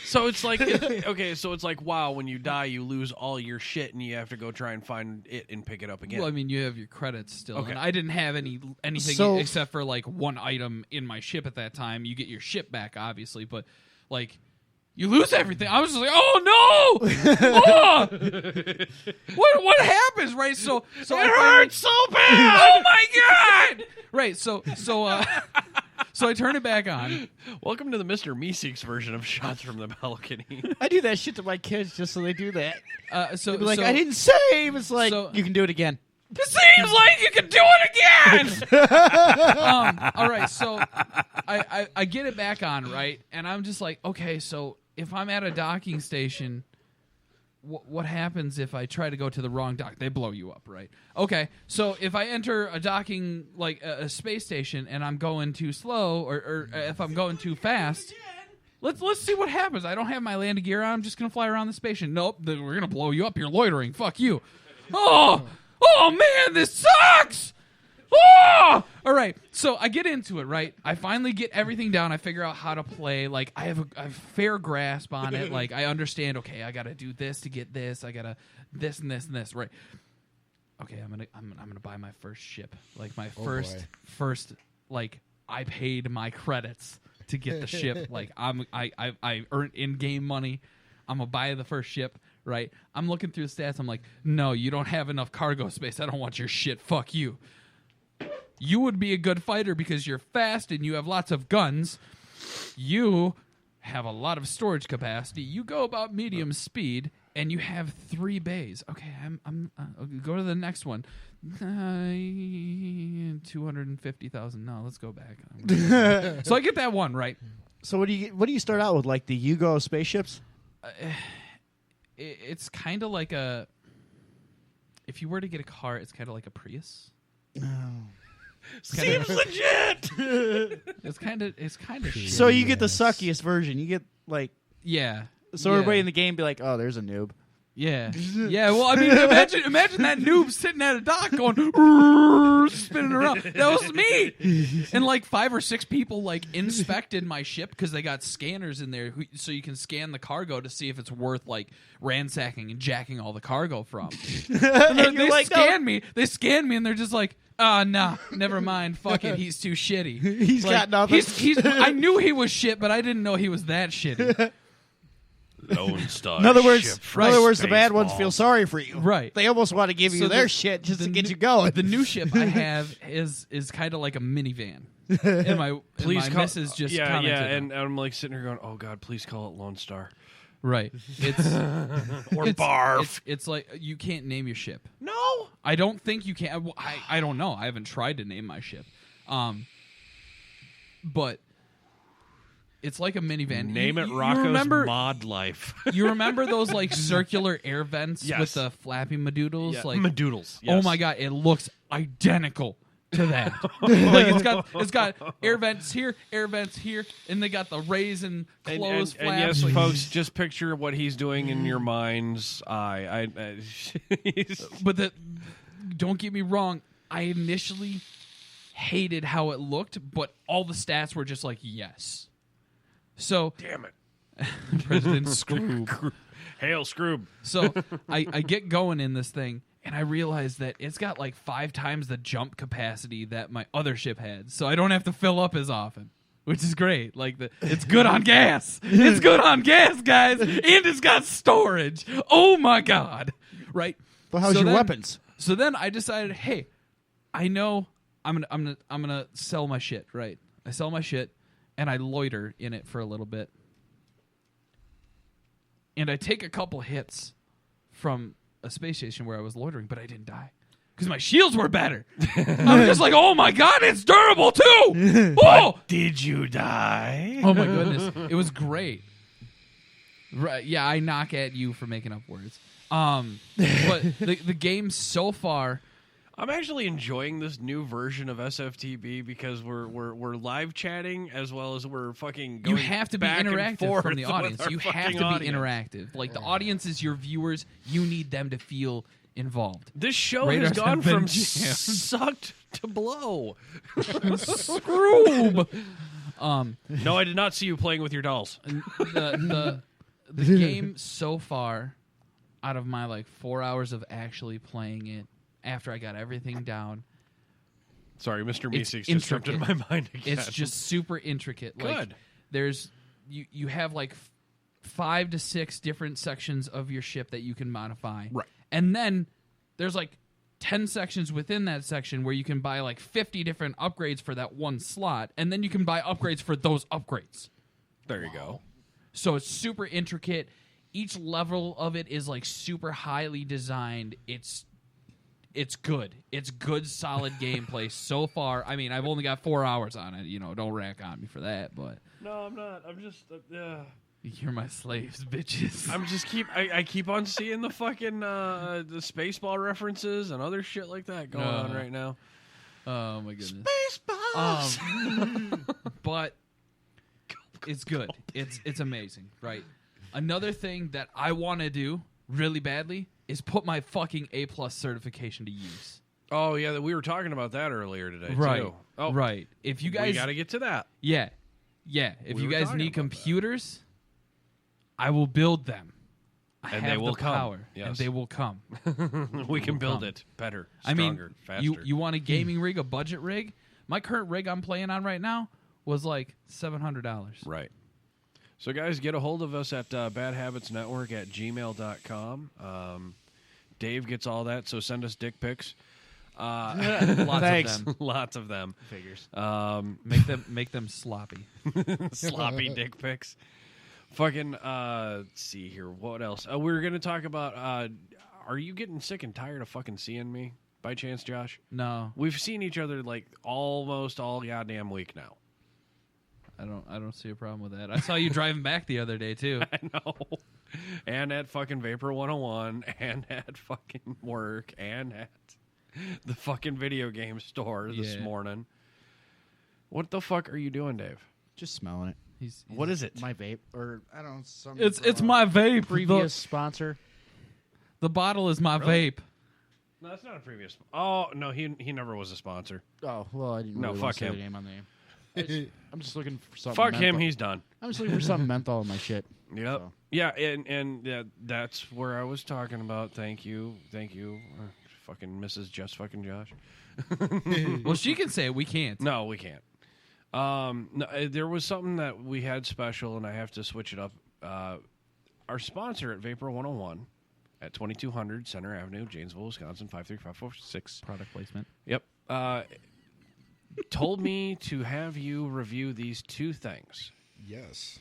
S6: So it's like, okay, so it's like, wow, when you die, you lose all your shit, and you have to go try and find it and pick it up again.
S7: Well, I mean, you have your credits still.
S6: Okay.
S7: And I didn't have anything
S9: So-
S7: except for like one item in my ship at that time. You get your ship back, obviously, but like you lose everything. I was just like, oh no! Oh! What happens, right? So
S6: it hurts so bad!
S7: Oh my god! Right, so I turn it back on.
S6: Welcome to the Mr. Meeseeks version of Shots from the Balcony.
S10: I do that shit to my kids just so they do that.
S7: So
S10: They'll be like,
S7: so-
S10: I didn't save. It's like,
S7: so-
S10: you can do it again.
S7: It seems like you can do it again. All right, so I get it back on, right, and I'm just like, okay, so if I'm at a docking station, what happens if I try to go to the wrong dock? They blow you up, right? Okay, so if I enter a docking, like a space station, and I'm going too slow, or if I'm going too fast. Let's see what happens. I don't have my landing gear on. I'm just gonna fly around the station. Nope, we're gonna blow you up. You're loitering. Fuck you. Oh man, this sucks. Oh! All right, so I get into it, right? I finally get everything down. I figure out how to play. Like I have a fair grasp on it. Like I understand. Okay, I gotta do this to get this. I gotta this and this and this. Right. Okay, I'm gonna buy my first ship. Like my first. Like I paid my credits to get the ship. Like I earned in-game money. I'm gonna buy the first ship. Right, I'm looking through the stats. I'm like, no, you don't have enough cargo space. I don't want your shit. Fuck you. You would be a good fighter because you're fast and you have lots of guns. You have a lot of storage capacity. You go about medium speed and you have 3 bays. Okay, I'm go to the next one. 250,000. No, let's go back. So I get that one right.
S10: So what do you start out with? Like the Yugo spaceships?
S7: It's kind of like a. If you were to get a car, it's kind of like a Prius.
S10: Oh.
S6: Seems legit.
S7: It's kind of.
S10: So you get the suckiest version. You get like
S7: yeah.
S10: So everybody in the game be like, "Oh, there's a noob."
S7: Yeah, yeah. Well, I mean, imagine that noob sitting at a dock going spinning around. That was me. And like 5 or 6 people like inspected my ship because they got scanners in there, so you can scan the cargo to see if it's worth like ransacking and jacking all the cargo from. And they like, scan me. They scan me, and they're just like, "Oh, nah, never mind. Fuck it. He's too shitty.
S10: He's got nothing."
S7: I knew he was shit, but I didn't know he was that shitty.
S6: Lone Star.
S10: In other words, the bad ones
S6: Baseball.
S10: feel sorry for you.
S7: Right.
S10: They almost want to give you their shit just to get you going.
S7: The new ship I have is kind of like a minivan. And my missus just commented
S6: and I'm like sitting here going, "Oh God, please call it Lone Star."
S7: Right. It's
S6: or Barf.
S7: It's like you can't name your ship.
S6: No,
S7: I don't think you can. I don't know. I haven't tried to name my ship. But it's like a minivan.
S6: Name it Rocco's Mod Life.
S7: You remember those like circular air vents
S6: Yes.
S7: with the flappy madoodles?
S6: Yeah,
S7: Like
S6: madoodles.
S7: Oh
S6: Yes.
S7: my God, it looks identical to that. Like it's got air vents here, and they got the raise and close
S6: and
S7: flaps.
S6: yes,
S7: like,
S6: folks, just picture what he's doing in your mind's eye.
S7: But don't get me wrong. I initially hated how it looked, but all the stats were just like yes. So
S6: damn it,
S7: President Scroob.
S6: Hail Scroob.
S7: So I get going in this thing, and I realize that it's got like 5 times the jump capacity that my other ship had, so I don't have to fill up as often, which is great. Like it's good on gas. It's good on gas, guys, and it's got storage. Oh my God! Right?
S10: But how's your weapons?
S7: So then I decided, hey, I know I'm gonna sell my shit. Right? I sell my shit. And I loiter in it for a little bit. And I take a couple hits from a space station where I was loitering, but I didn't die. Because my shields were better. I was just like, oh my God, it's durable too! Oh!
S6: Did you die?
S7: Oh my goodness. It was great. Right, yeah, I knock at you for making up words. But the game so far...
S6: I'm actually enjoying this new version of SFTB because we're live chatting as well as we're fucking going
S7: you have to be
S6: back and
S7: interactive
S6: forth
S7: from the
S6: with
S7: audience.
S6: our
S7: You have
S6: fucking
S7: to be
S6: audience.
S7: interactive. Like the audience is your viewers. You need them to feel involved.
S6: This show
S7: Radars
S6: has gone
S7: have been
S6: from
S7: jammed.
S6: sucked to blow.
S7: Scroob.
S6: No, I did not see you playing with your dolls.
S7: The game so far, out of my like 4 hours of actually playing it, after I got everything down.
S6: Sorry, Mr.
S7: It's
S6: Meeseeks just jumped in my mind again.
S7: It's just super intricate.
S6: Good.
S7: Like, there's you have like 5 to 6 different sections of your ship that you can modify.
S6: Right.
S7: And then there's like 10 sections within that section where you can buy like 50 different upgrades for that one slot, and then you can buy upgrades for those upgrades.
S6: There you go.
S7: So it's super intricate. Each level of it is like super highly designed. It's good. It's good, solid gameplay so far. I mean, I've only got 4 hours on it. You know, don't rack on me for that. But
S6: No, I'm not. I'm just.
S7: you're my slaves, bitches.
S6: I keep on seeing the fucking the Spaceball references and other shit like that going on right now.
S7: Oh my goodness.
S6: Spaceballs.
S7: But it's good. It's amazing, right? Another thing that I want to do really badly is put my fucking A+ certification to use.
S6: Oh yeah, we were talking about that earlier today
S7: Right.
S6: too. Oh,
S7: right. If you guys,
S6: we got to get to that.
S7: yeah. If
S6: We
S7: you
S6: were
S7: guys
S6: talking
S7: need
S6: about
S7: computers, I will build them. I
S6: And
S7: have
S6: they will
S7: the
S6: come.
S7: power,
S6: Yes.
S7: and they will come.
S6: We can build
S7: come.
S6: it better,
S7: I mean,
S6: stronger, faster.
S7: you want a gaming rig, a budget rig? My current rig I'm playing on right now was like $700.
S6: Right. So, guys, get a hold of us at badhabitsnetwork@gmail.com. Dave gets all that, so send us dick pics.
S7: Lots of them.
S6: Lots of them.
S10: Figures.
S7: Make them sloppy.
S6: Sloppy dick pics. Fucking, let's see here. What else? We were going to talk about, are you getting sick and tired of fucking seeing me by chance, Josh?
S7: No,
S6: We've seen each other like almost all goddamn week now.
S7: I don't see a problem with that. I saw you driving back the other day too.
S6: I know. And at fucking Vapor 101, and at fucking work, and at the fucking video game store this morning. What the fuck are you doing, Dave?
S10: Just smelling it.
S6: What is it?
S9: My vape, or I don't know. Some
S7: It's my vape.
S9: previous sponsor.
S7: The bottle is my
S6: Really?
S7: vape.
S6: No, that's not a previous. Oh no, he never was a sponsor.
S9: Oh well, I didn't.
S6: No,
S9: really
S6: fuck
S9: want to say
S6: him.
S9: the name on the name. I'm just looking for something.
S6: Fuck him,
S9: menthol.
S6: he's done.
S9: I'm just looking for something menthol in my shit.
S6: Yep.
S9: So.
S6: Yeah, and that's where I was talking about. Thank you, fucking Mrs. Just fucking Josh.
S7: Well, she can say it. We can't.
S6: No, we can't. No, there was something that we had special, and I have to switch it up. Our sponsor at Vapor 101 at 2200 Center Avenue, Janesville, Wisconsin 53546.
S7: Product placement.
S6: Yep. Told me to have you review these two things.
S8: Yes.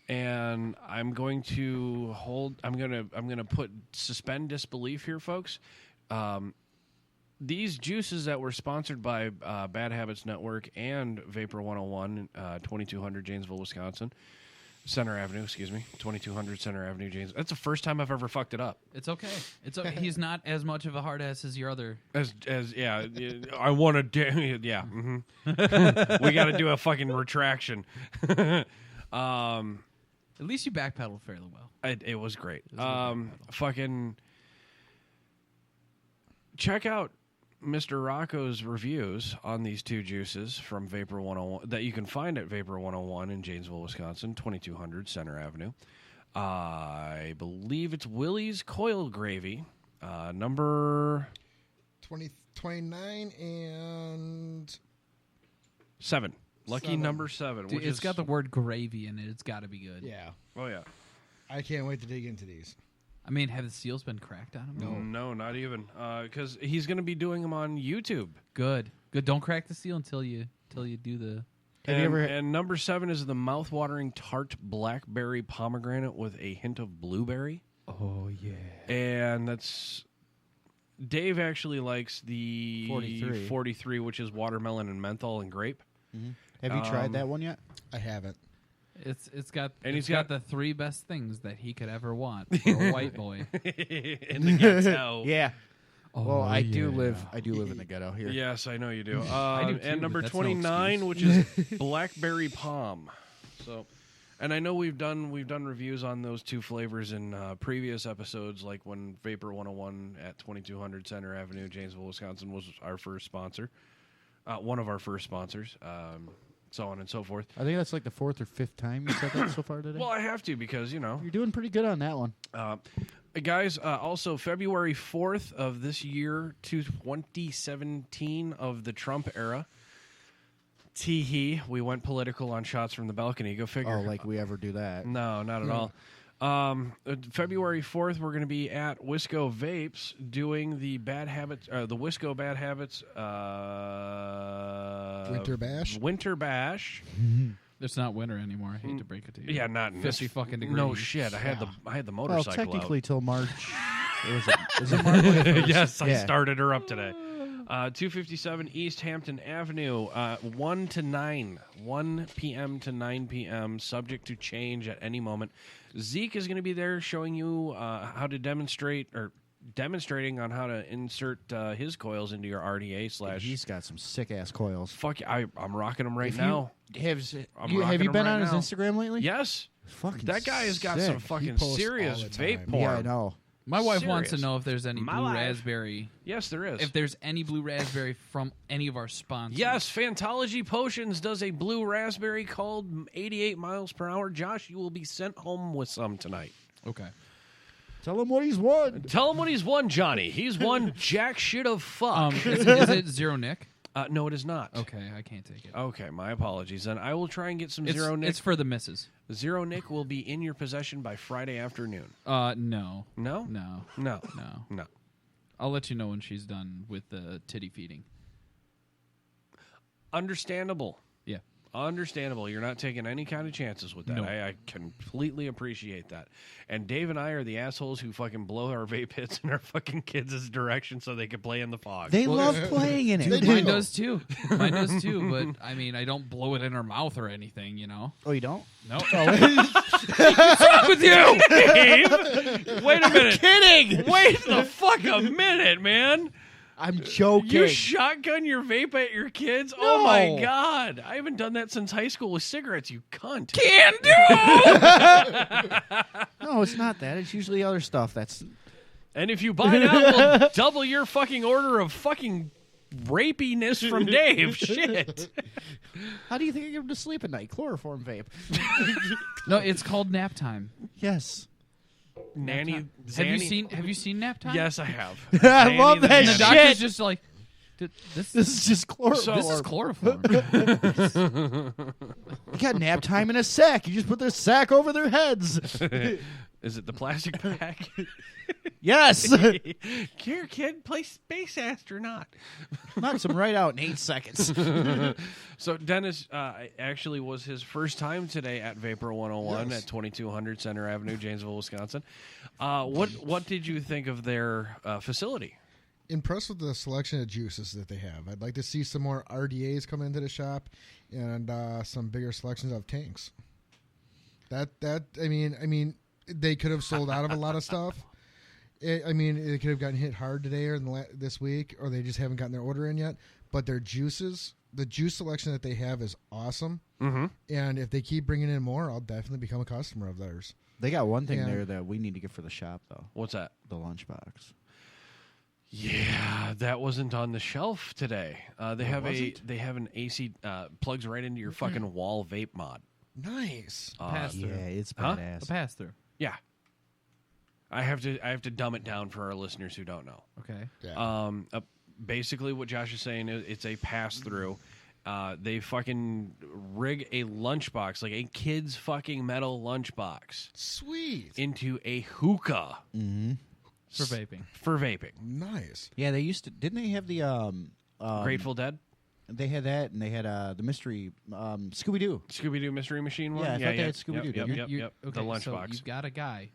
S6: And I'm going to suspend disbelief here, folks. These juices that were sponsored by Bad Habits Network and Vapor 101, 2200 Janesville, Wisconsin, Center Avenue, 2200 Center Avenue, Janesville. That's the first time I've ever fucked it up.
S7: It's okay. It's okay. He's not as much of a hard ass as your other.
S6: Yeah, I want to. Yeah, we got to do a fucking retraction.
S7: At least you backpedaled fairly well.
S6: It was great. Fucking check out Mr. Rocco's reviews on these two juices from Vapor 101 that you can find at Vapor 101 in Janesville, Wisconsin, 2200 Center Avenue. I believe it's Willie's Coil Gravy, number
S8: 29 and
S6: 7. Lucky
S8: 7.
S6: number 7.
S7: Dude, it's got the word gravy in it. It's got to be good.
S8: Yeah.
S6: Oh, yeah.
S8: I can't wait to dig into these.
S7: I mean, have the seals been cracked on him?
S6: No, not even. Because he's going to be doing them on YouTube.
S7: Good. Don't crack the seal until you do the.
S6: And number 7 is the mouth-watering tart blackberry pomegranate with a hint of blueberry.
S7: Oh yeah.
S6: And that's Dave actually likes the 43, which is watermelon and menthol and grape.
S9: Mm-hmm. Have you tried that one yet?
S8: I haven't.
S7: It's got
S6: he's
S7: got the 3 best things that he could ever want for a white boy
S6: in the ghetto.
S9: Yeah. Well, I do
S7: yeah.
S9: live in the ghetto here.
S6: Yes, I know you do.
S7: I do too,
S6: and number
S7: but that's no
S6: 29, which is blackberry palm. So, and I know we've done reviews on those two flavors in previous episodes, like when Vapor 101 at 2200 Center Avenue, Janesville, Wisconsin, was our first sponsor, one of our first sponsors. So on and so forth.
S9: I think that's like the 4th or 5th time you said that so far today.
S6: Well, I have to because,
S9: you're doing pretty good on that one.
S6: Guys, also February 4th of this year to 2017 of the Trump era. Tee-hee, we went political on shots from the balcony. Go figure.
S9: Oh, like we ever do that.
S6: No, not at all. February 4th, we're going to be at Wisco Vapes doing the Bad Habits, the Wisco Bad Habits Winter Bash.
S7: It's not winter anymore. I hate to break it to you.
S6: Yeah, not in
S7: 50
S6: this
S7: fucking degrees.
S6: No shit. I had the motorcycle.
S9: Well, technically
S6: out.
S9: till March. Is it March?
S6: Yes, I started her up today. 257 East Hampton Avenue, 1 p.m. to 9 p.m., subject to change at any moment. Zeke is going to be there showing you how to demonstrating on how to insert his coils into your RDA /
S9: He's got some sick-ass coils.
S6: Fuck, I'm rocking them right now.
S9: Have you been on his Instagram lately?
S6: Yes.
S9: Fucking
S6: that guy has got
S9: sick.
S6: some fucking serious vape porn.
S9: Yeah, I know.
S7: My wife
S6: Serious.
S7: wants to know if there's any blue raspberry.
S6: Yes, there is.
S7: If there's any blue raspberry from any of our sponsors.
S6: Yes, Fantology Potions does a blue raspberry called 88 miles per hour. Josh, you will be sent home with some tonight.
S7: Okay.
S9: Tell him what he's won.
S6: Tell him what he's won, Johnny. He's won jack shit of fuck.
S7: Is it Zero Nick?
S6: No, it is not.
S7: Okay, I can't take it.
S6: Okay, my apologies. Then I will try and get some Zero Nick.
S7: It's for the misses.
S6: Zero Nick will be in your possession by Friday afternoon.
S7: No.
S6: No?
S7: No.
S6: No.
S7: No. I'll let you know when she's done with the titty feeding.
S6: Understandable.
S7: Yeah.
S6: Understandable. You're not taking any kind of chances with that.
S7: No.
S6: I completely appreciate that. And Dave and I are the assholes who fucking blow our vape hits in our fucking kids' direction so they can play in the fog.
S9: They love playing in it.
S7: Mine does too. Mine does too. But I mean, I don't blow it in her mouth or anything, you know.
S9: Oh, you don't?
S7: No.
S6: What's wrong with you, Dave? Wait a minute.
S9: Kidding.
S6: Wait the fuck a minute, man.
S9: I'm joking.
S6: You shotgun your vape at your kids?
S9: No.
S6: Oh my god! I haven't done that since high school with cigarettes. You cunt.
S7: Can do.
S9: No, it's not that. It's usually other stuff. That's.
S6: And if you buy now, we'll double your fucking order of fucking rapiness from Dave. Shit.
S9: How do you think I get him to sleep at night? Chloroform vape.
S7: No, it's called nap time.
S9: Yes.
S6: Nanny.
S7: Have you seen nap time?
S6: Yes, I have.
S9: I love that
S7: And the
S9: shit.
S7: doctor's just like, this
S9: is just chloroform.
S7: This is chloroform.
S9: You got nap time in a sack. You just put the sack over their heads.
S6: Is it the plastic bag?
S9: Yes.
S6: Here, kid, play space astronaut.
S9: Knocks him right out in 8 seconds.
S6: So Dennis actually was his first time today at Vapor 101 at 2200 Center Avenue, Janesville, Wisconsin. What did you think of their facility?
S8: Impressed with the selection of juices that they have. I'd like to see some more RDAs come into the shop and some bigger selections of tanks. I mean, they could have sold out of a lot of stuff. It could have gotten hit hard today or this week, or they just haven't gotten their order in yet. But their juices, the juice selection that they have is awesome.
S6: Mm-hmm.
S8: And if they keep bringing in more, I'll definitely become a customer of theirs.
S9: They got one thing there that we need to get for the shop, though.
S6: What's that?
S9: The lunchbox.
S6: Yeah, that wasn't on the shelf today. They have an AC plugs right into your fucking wall vape mod.
S8: Nice.
S7: Pass-through.
S9: Yeah, it's
S6: Huh?
S9: badass.
S7: A pass-through.
S6: Yeah. I have to dumb it down for our listeners who don't know.
S7: Okay.
S8: Yeah.
S6: Basically, what Josh is saying is it's a pass-through. They fucking rig a lunchbox, like a kid's fucking metal lunchbox,
S8: Sweet.
S6: into a hookah
S7: For vaping.
S6: for vaping.
S8: Nice.
S9: Yeah, they used to. Didn't they have the
S6: Grateful Dead,
S9: They had that, and they had the mystery Scooby Doo.
S6: Scooby-Doo Mystery Machine one.
S9: Yeah, I thought they had Scooby-Doo,
S6: Yep,
S9: didn't
S6: yep,
S7: You-
S6: yep.
S7: okay,
S6: The
S7: so
S6: lunchbox.
S7: you've got a guy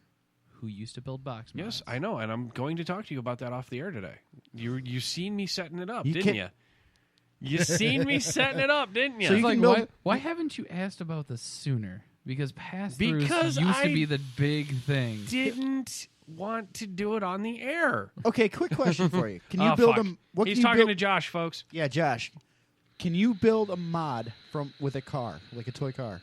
S7: who used to build box mods.
S6: Yes, I know, and I'm going to talk to you about that off the air today. You seen me setting it up,
S9: You
S6: didn't
S9: can't-
S6: you? You seen me setting it up, didn't you?
S9: So
S7: It's
S9: you
S7: like,
S9: can build-
S7: why haven't you asked about this sooner? Because pass-throughs
S6: Because
S7: used
S6: I
S7: to be the big thing.
S6: didn't want to do it on the air.
S9: Okay, quick question for you. Can you
S6: Oh,
S9: build
S6: fuck.
S9: them? What
S6: He's
S9: can you
S6: talking
S9: build?
S6: to Josh, folks.
S9: Yeah, Josh. Can you build a mod with a car, like a toy car?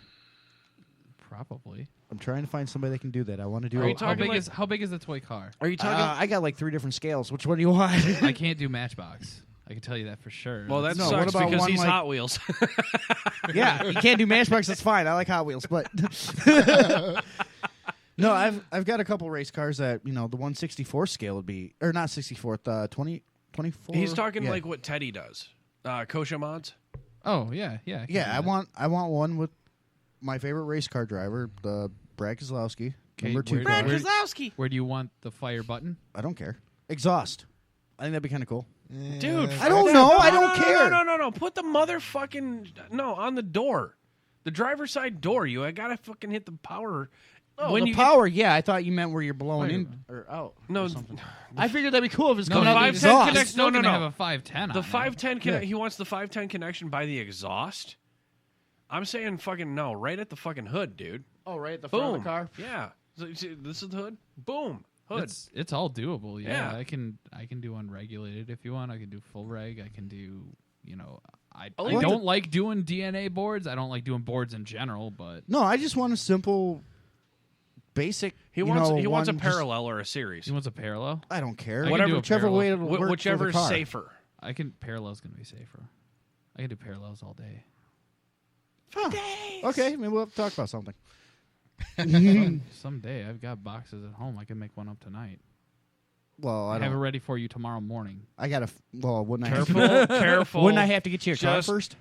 S7: Probably.
S9: I'm trying to find somebody that can do that. I want to do.
S6: Are you
S7: How
S6: talking
S7: big
S6: like-
S7: how big is the toy car?
S6: Are you talking?
S9: I got like 3 different scales. Which one do you want?
S7: I can't do Matchbox. I can tell you that for sure.
S6: well, that
S9: No,
S6: sucks
S9: what about
S6: because
S9: one
S6: he's
S9: like-
S6: Hot Wheels.
S9: Yeah, you can't do Matchbox. That's fine. I like Hot Wheels, but no, I've got a couple race cars that the 1/64 scale would be, or not 64th, 24.
S6: He's talking
S9: Yeah.
S6: like what Teddy does. Kosha mods.
S7: Oh yeah, yeah. I can
S9: Yeah,
S7: do
S9: I
S7: that.
S9: want one with my favorite race car driver, the Brad Keselowski,
S7: Okay,
S9: number 2
S7: where-
S9: car.
S7: where-
S6: Keselowski.
S7: Where do you want the fire button?
S9: I don't care. Exhaust. I think that'd be kind of cool.
S6: Dude,
S9: I don't know. I don't care.
S6: No. Put the motherfucking on the door, the driver's side door. You gotta fucking hit the power.
S9: Oh,
S6: when
S9: the
S6: you
S9: power, yeah. I thought you meant where you're blowing
S7: Wait.
S9: in or out.
S6: No,
S9: or something. I figured that'd be cool if it's
S7: No,
S9: coming out the
S6: 510
S9: exhaust.
S6: connects-
S7: It's still
S6: no.
S7: gonna have a 510
S6: the
S7: on
S6: 510.
S9: Yeah.
S6: He wants the 510 connection by the exhaust. I'm saying fucking no, right at the fucking hood, dude.
S9: Oh, right at the
S6: Boom.
S9: front of the car.
S6: Yeah. So, you see, this is the hood. Boom.
S7: it.
S6: Hood.
S7: It's all doable. Yeah,
S6: Yeah.
S7: I can do unregulated if you want. I can do full reg. I can do I
S6: like
S7: don't like doing DNA boards. I don't like doing boards in general, but
S9: No, I just want a simple, basic.
S6: He wants a
S9: one just-
S6: parallel or a series.
S7: he wants a parallel.
S9: I don't care.
S7: I can
S9: Whatever,
S7: do a
S9: whichever
S7: parallel.
S9: way it'll work.
S6: Whichever
S9: for
S6: is
S9: the car.
S6: safer.
S7: I can parallel's gonna be safer. I can do parallels all day.
S9: Okay, maybe we'll have to talk about something.
S7: Someday I've got boxes at home. I can make one up tonight.
S9: Well, I
S7: I have it
S9: don't.
S7: ready for you tomorrow morning.
S9: I gotta. Well, wouldn't I?
S6: Careful, careful.
S9: Wouldn't I have to get you a car
S6: Just
S9: first?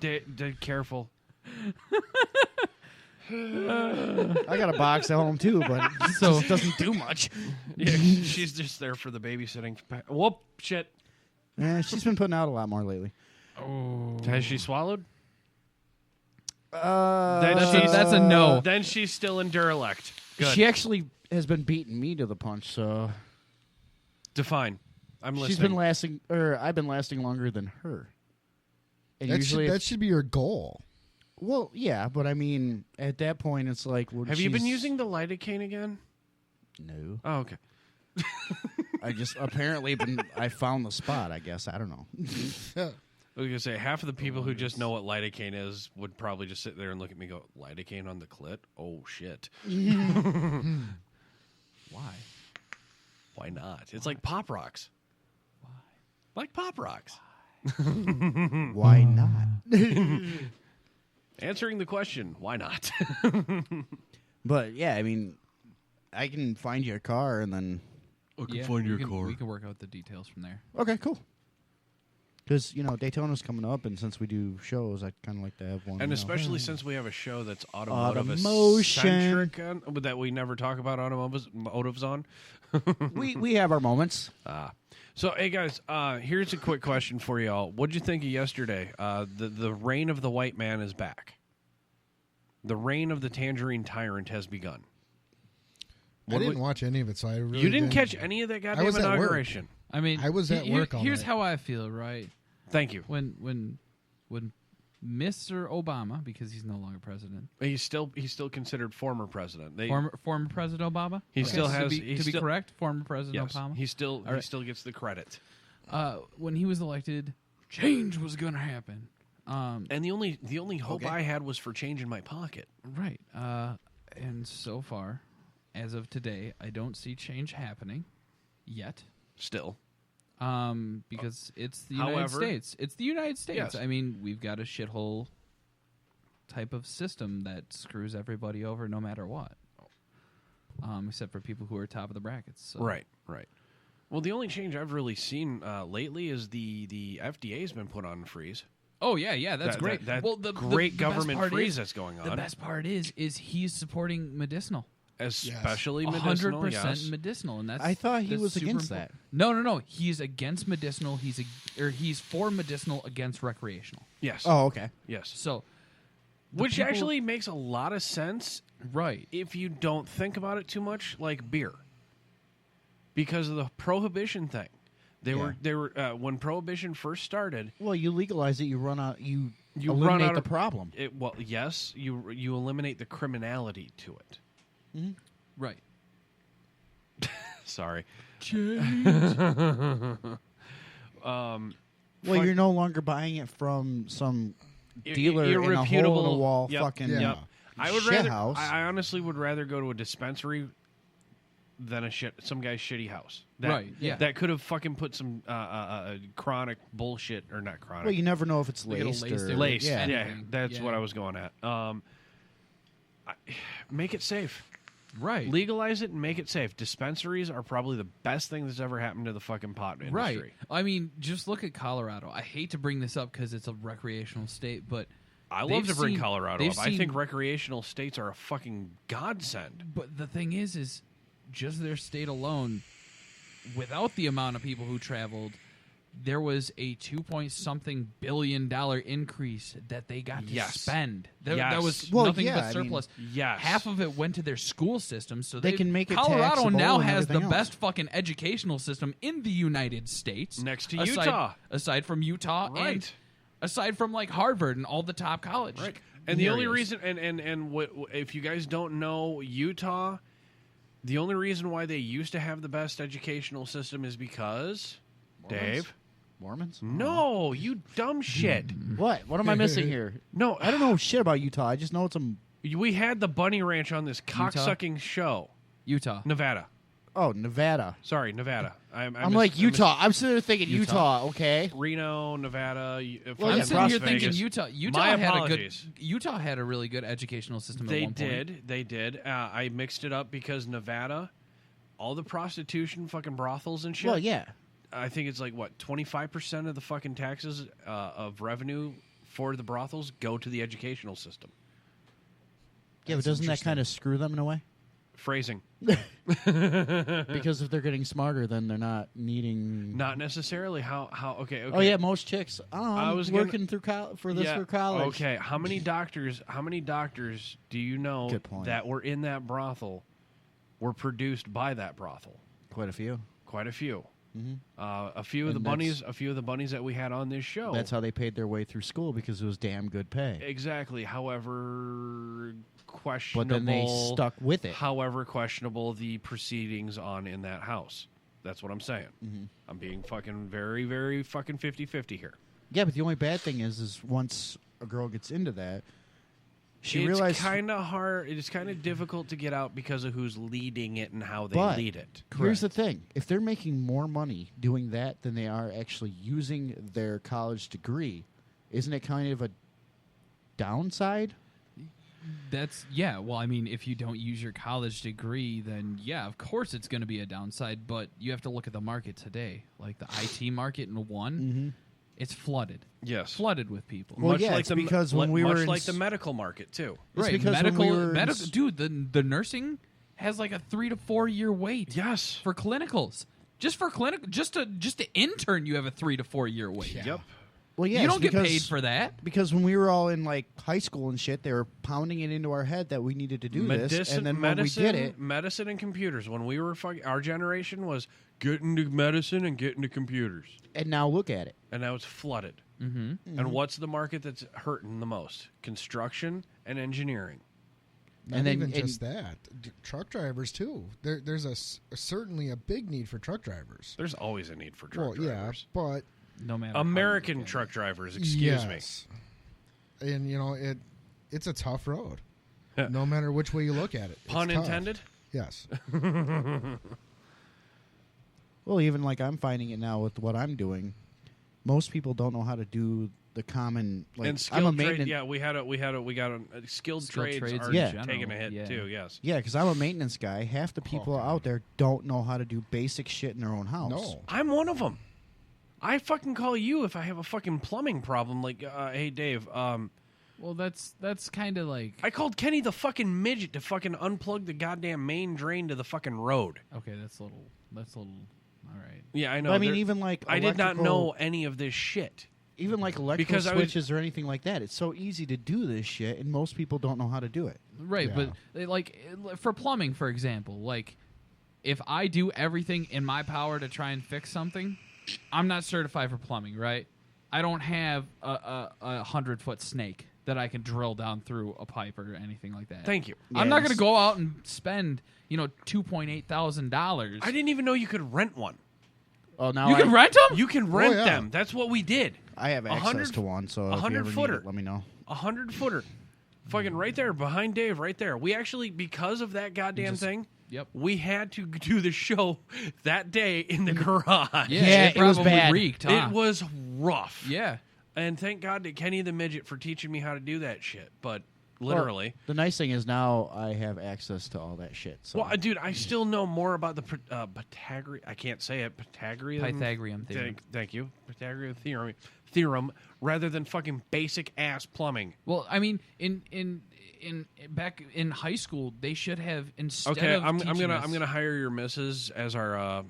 S6: careful.
S9: I got a box at home too, but it
S7: So-
S9: just doesn't do much.
S6: Yeah, she's just there for the babysitting. Whoop, shit.
S9: She's been putting out a lot more lately.
S7: Oh,
S6: Has she swallowed?
S9: Then
S7: that's a no.
S6: Then she's still in Durelect. Good.
S9: She actually has been beating me to the punch, so
S6: Define. I'm listening.
S9: she's been lasting, or I've been lasting longer than her. And usually,
S8: That should be your goal.
S9: well, yeah, but I mean, at that point, it's like, well,
S6: Have you been
S9: she's-
S6: using the lidocaine again?
S9: No,
S6: Oh, okay.
S9: I just apparently I found the spot. I guess I don't know.
S6: I was gonna say half of the people who just know what lidocaine is would probably just sit there and look at me and go, lidocaine on the clit? Oh shit.
S7: Why?
S6: Why not? It's like Pop Rocks.
S7: Why?
S6: Like Pop Rocks.
S9: Why not?
S6: Answering the question, why not?
S9: But yeah, I mean, I can find your car and then.
S7: We can work out the details from there.
S9: Okay, cool. Because Daytona's coming up, and since we do shows, I kind of like to have one.
S6: And especially since we have a show that's
S9: Automotion.
S6: automotive-centric, that we never talk about automotives on.
S9: we have our moments.
S6: So, hey, guys, here's a quick question for y'all. What'd you think of yesterday? The reign of the white man is back. The reign of the tangerine tyrant has begun.
S8: I didn't watch any of it, so I really
S6: You didn't catch any of that goddamn inauguration.
S7: I mean,
S8: I was at work all
S7: Here's
S8: night.
S7: how I feel, right?
S6: Thank you.
S7: When Mr. Obama, because he's no longer president,
S6: He's still considered former president.
S7: former President Obama,
S6: He still has
S7: to be correct, former President
S6: yes,
S7: Obama.
S6: he still gets the credit.
S7: When he was elected, change was going to happen.
S6: And the only hope I had was for change in my pocket.
S7: Right. And so far, as of today, I don't see change happening yet.
S6: Still.
S7: Because it's the United States. It's the United States.
S6: Yes.
S7: I mean, we've got a shithole type of system that screws everybody over no matter what. Except for people who are top of the brackets. So.
S6: Right. Well, the only change I've really seen lately is the FDA's been put on freeze.
S7: Oh yeah, that's great.
S6: That
S7: well, the
S6: great
S7: the
S6: government
S7: best part
S6: freeze
S7: is,
S6: that's going on.
S7: The best part is he's supporting medicinal.
S6: Especially medicinal,
S7: 100%
S6: yes.
S7: medicinal, and that's.
S9: I thought he
S7: that's
S9: was
S7: super
S9: against
S7: important.
S9: that.
S7: No. He's against medicinal. He's for medicinal against recreational.
S6: Yes.
S9: Oh, okay.
S6: Yes.
S7: So,
S6: Which actually makes a lot of sense,
S7: right?
S6: If you don't think about it too much, like beer, because of the prohibition thing. They were when prohibition first started.
S9: Well, you legalize it, you run out. You
S6: run
S9: eliminate
S6: out
S9: the
S6: of
S9: problem.
S6: Well, yes, you eliminate the criminality to it.
S9: Mm-hmm.
S7: Right.
S6: Sorry.
S9: Well, you're no longer buying it from some dealer in a hole in the wall fucking
S6: I would
S9: shit
S6: rather.
S9: house.
S6: I honestly would rather go to a dispensary than some guy's shitty house.
S7: Right, yeah.
S6: That could have fucking put some chronic bullshit, or not chronic.
S9: Well, you never know if it's
S7: They
S9: laced
S7: could have
S9: or
S6: laced.
S9: Yeah.
S6: Yeah,
S7: anything.
S6: that's
S7: Yeah.
S6: what I was going at. Make it safe.
S7: Right.
S6: Legalize it and make it safe. Dispensaries are probably the best thing that's ever happened to the fucking pot industry.
S7: Right. I mean, just look at Colorado. I hate to bring this up because it's a recreational state, but
S6: I love
S7: they've
S6: to bring
S7: seen-
S6: Colorado
S7: they've
S6: up. I
S7: seen-
S6: think recreational states are a fucking godsend.
S7: But the thing is just their state alone, without the amount of people who traveled, there was a $2-point-something billion increase that they got to
S6: Yes.
S7: spend. That
S6: Yes.
S7: was
S9: Well,
S7: nothing
S9: yeah,
S7: but
S9: I mean,
S7: surplus.
S6: yes.
S7: Half of it went to their school system, so
S9: They can make it
S7: Colorado
S9: taxable
S7: now
S9: and
S7: has the
S9: everything else.
S7: best fucking educational system in the United States,
S6: Next to
S7: aside,
S6: Utah.
S7: aside from Utah,
S6: Right.
S7: and aside from like Harvard and all the top college.
S6: Right. And the only
S7: areas.
S6: reason, and what, if you guys don't know, Utah, the only reason why they used to have the best educational system is because, Dave?
S9: Mormons?
S6: No, you dumb shit.
S9: What? What am I missing here?
S6: No,
S9: I don't know shit about Utah. I just know it's a.
S6: We had the bunny ranch on this cocksucking show.
S7: Utah.
S6: Nevada.
S9: Oh, Nevada.
S6: Sorry, Nevada.
S9: I'm like Utah. I'm sitting there thinking Utah. Okay.
S6: Reno, Nevada.
S9: Well,
S7: I'm
S9: yeah,
S7: sitting
S9: Las
S7: here thinking
S6: Vegas.
S7: Utah.
S6: My
S7: Had a good.
S6: apologies.
S7: Utah had a really good educational system.
S6: They
S7: at one point.
S6: They did. I mixed it up because Nevada, all the prostitution, fucking brothels and shit.
S9: Well, yeah.
S6: I think it's like, what, 25% of the fucking taxes of revenue for the brothels go to the educational system.
S9: Yeah, but doesn't that kind of screw them in a way?
S6: Phrasing.
S9: Because if they're getting smarter, then they're not needing.
S6: Not necessarily. How okay.
S9: Oh yeah, most chicks.
S6: I was
S9: working through for college.
S6: Okay, how many doctors do you know
S9: Good point.
S6: that were in that brothel were produced by that brothel?
S9: Quite a few.
S6: Quite a few.
S9: Mhm.
S6: A few of
S9: And
S6: the bunnies that we had on this show.
S9: That's how they paid their way through school because it was damn good pay.
S6: Exactly. However questionable.
S9: But then they stuck with it.
S6: However questionable the proceedings on in that house. That's what I'm saying. I'm being fucking very, very fucking 50-50 here.
S9: Yeah, but the only bad thing is once a girl gets into that, she
S6: it's
S9: realizes
S6: kind of hard. It's kind of difficult to get out because of who's leading it and how they
S9: But
S6: lead it.
S9: here's the thing: if they're making more money doing that than they are actually using their college degree, isn't it kind of a downside?
S7: Well, I mean, if you don't use your college degree, then yeah, of course it's going to be a downside. But you have to look at the market today, like the IT market in one. It's flooded.
S6: Yes,
S7: flooded with people.
S9: Well, yeah, it's because when we were
S6: much
S9: in
S6: like the medical market too.
S9: It's
S7: Right,
S9: because when we were in
S7: dude, the nursing has like a 3 to 4 year wait.
S6: Yes,
S7: for clinicals, just to intern, you have a 3 to 4 year wait.
S6: Yep.
S9: Well, yeah,
S7: you
S9: it's
S7: don't get
S9: because-
S7: paid for that.
S9: Because when we were all in like high school and shit, they were pounding it into our head that we needed to do this, and then when we did it,
S6: medicine and computers. When we were our generation was get into medicine and get into computers.
S9: And now look at it.
S6: And now it's flooded.
S7: Mm-hmm.
S6: And what's the market that's hurting the most? Construction and engineering.
S8: Not even just that. Truck drivers, too. There's certainly a big need for truck drivers.
S6: There's always a need for truck
S8: Yeah,
S6: drivers.
S8: but...
S7: No matter
S6: American truck drivers, excuse me.
S8: And, it's a tough road. No matter which way you look at it.
S6: Pun
S8: it's tough.
S6: intended?
S8: Yes.
S9: Well, even like I'm finding it now with what I'm doing, most people don't know how to do the common. Like,
S6: and skilled
S9: I'm a
S6: trade,
S9: maintenance.
S6: yeah, we got skilled trades are
S9: yeah.
S6: taking a hit too. Yes,
S9: Yeah, because I'm a maintenance guy. Half the people out there don't know how to do basic shit in their own house.
S8: No,
S6: I'm one of them. I fucking call you if I have a fucking plumbing problem. Like, hey Dave.
S7: Well, that's kind of like
S6: I called Kenny the fucking midget to fucking unplug the goddamn main drain to the fucking road.
S7: Okay, that's a little. All right.
S6: Yeah, I know.
S9: But I mean, even like
S6: I did not know any of this shit.
S9: Even like electrical
S6: Because
S9: switches or anything like that. It's so easy to do this shit, and most people don't know how to do it.
S7: Right,
S8: Yeah.
S7: but like for plumbing, for example, like if I do everything in my power to try and fix something, I'm not certified for plumbing, right? I don't have a 100-foot snake that I can drill down through a pipe or anything like that.
S6: Thank you.
S7: I'm not going to go out and spend $2,800.
S6: I didn't even know you could rent one.
S9: Oh, now
S7: You can rent them?
S6: You can rent them. That's what we did.
S9: I have access to one, so if you ever need it, let me know.
S6: 100-footer. Fucking right there, behind Dave, right there. We actually, because of that goddamn thing, we had to do the show that day in the garage.
S7: Yeah, it was bad. Reeked, huh?
S6: It was rough.
S7: Yeah.
S6: And thank God to Kenny the Midget for teaching me how to do that shit. But literally.
S9: Well, the nice thing is now I have access to all that shit. So.
S6: Well, dude, I still know more about the Pythagorean. I can't say it.
S7: Pythagorean theorem.
S6: Thank you. Pythagorean theorem, rather than fucking basic ass plumbing.
S7: Well, I mean, in back in high school, they should have instead.
S6: Okay,
S7: of
S6: I'm
S7: teaching
S6: gonna
S7: us-
S6: I'm gonna hire your missus as our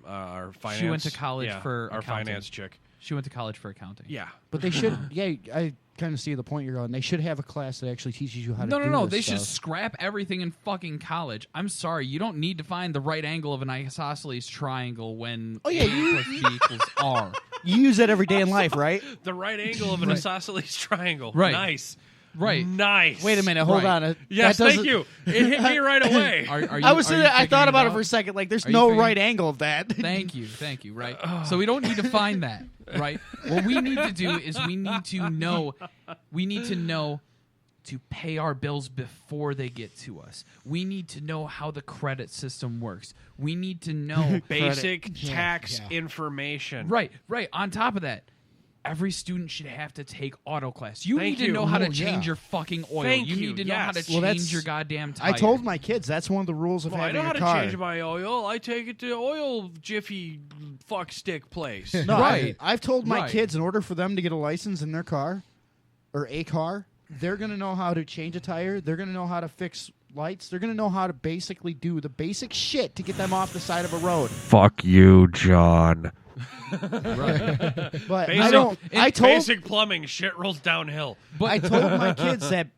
S6: finance.
S7: She went to college for
S6: our
S7: accounting.
S6: finance chick.
S7: She went to college for accounting.
S6: Yeah,
S9: But they should, I kind of see the point you're going. They should have a class that actually teaches you how to do
S7: No.
S9: this
S7: They
S9: stuff.
S7: should scrap everything in fucking college. I'm sorry, you don't need to find the right angle of an isosceles triangle when
S9: Oh, yeah,
S7: A plus B equals R.
S9: You use that every day in life, right?
S6: the right angle of an isosceles triangle.
S7: Right.
S6: Nice.
S7: Right.
S6: Nice.
S9: Wait a minute, hold
S7: Right.
S9: on.
S6: Yes,
S9: that
S6: thank
S9: doesn't-
S6: you. It hit me right away.
S7: Are you,
S9: I was
S7: are you
S9: sitting there, I
S7: figuring
S9: thought about it
S7: out?
S9: for a second. Like, there's
S7: Are you
S9: no
S7: figuring-
S9: right angle of that.
S7: Thank you, right? So we don't need to find that, right? What we need to do is we need to know to pay our bills before they get to us. We need to know how the credit system works. We need to know
S6: Basic tax
S8: Yeah.
S6: information.
S7: Right. On top of that, every student should have to take auto class. You
S6: Thank
S7: need to
S6: you.
S7: know how to
S8: Oh,
S7: change
S8: yeah.
S7: your fucking oil.
S6: Thank
S7: you
S6: you,
S7: need to know how to
S6: yes.
S9: Well,
S7: change
S9: that's-
S7: your goddamn tire.
S9: I told my kids that's one of the rules of
S6: Well, I
S9: having
S6: know how
S9: a
S6: to
S9: car.
S6: change my oil. I take it to oil jiffy fuck stick place.
S9: No,
S7: Right.
S9: I've told my
S7: Right.
S9: kids in order for them to get a license in their car or a car, they're going to know how to change a tire. They're going to know how to fix lights. They're going to know how to basically do the basic shit to get them off the side of a road.
S6: Fuck you, John.
S9: But
S6: Basic,
S9: I don't. I told
S6: basic plumbing shit rolls downhill.
S9: I told my kids that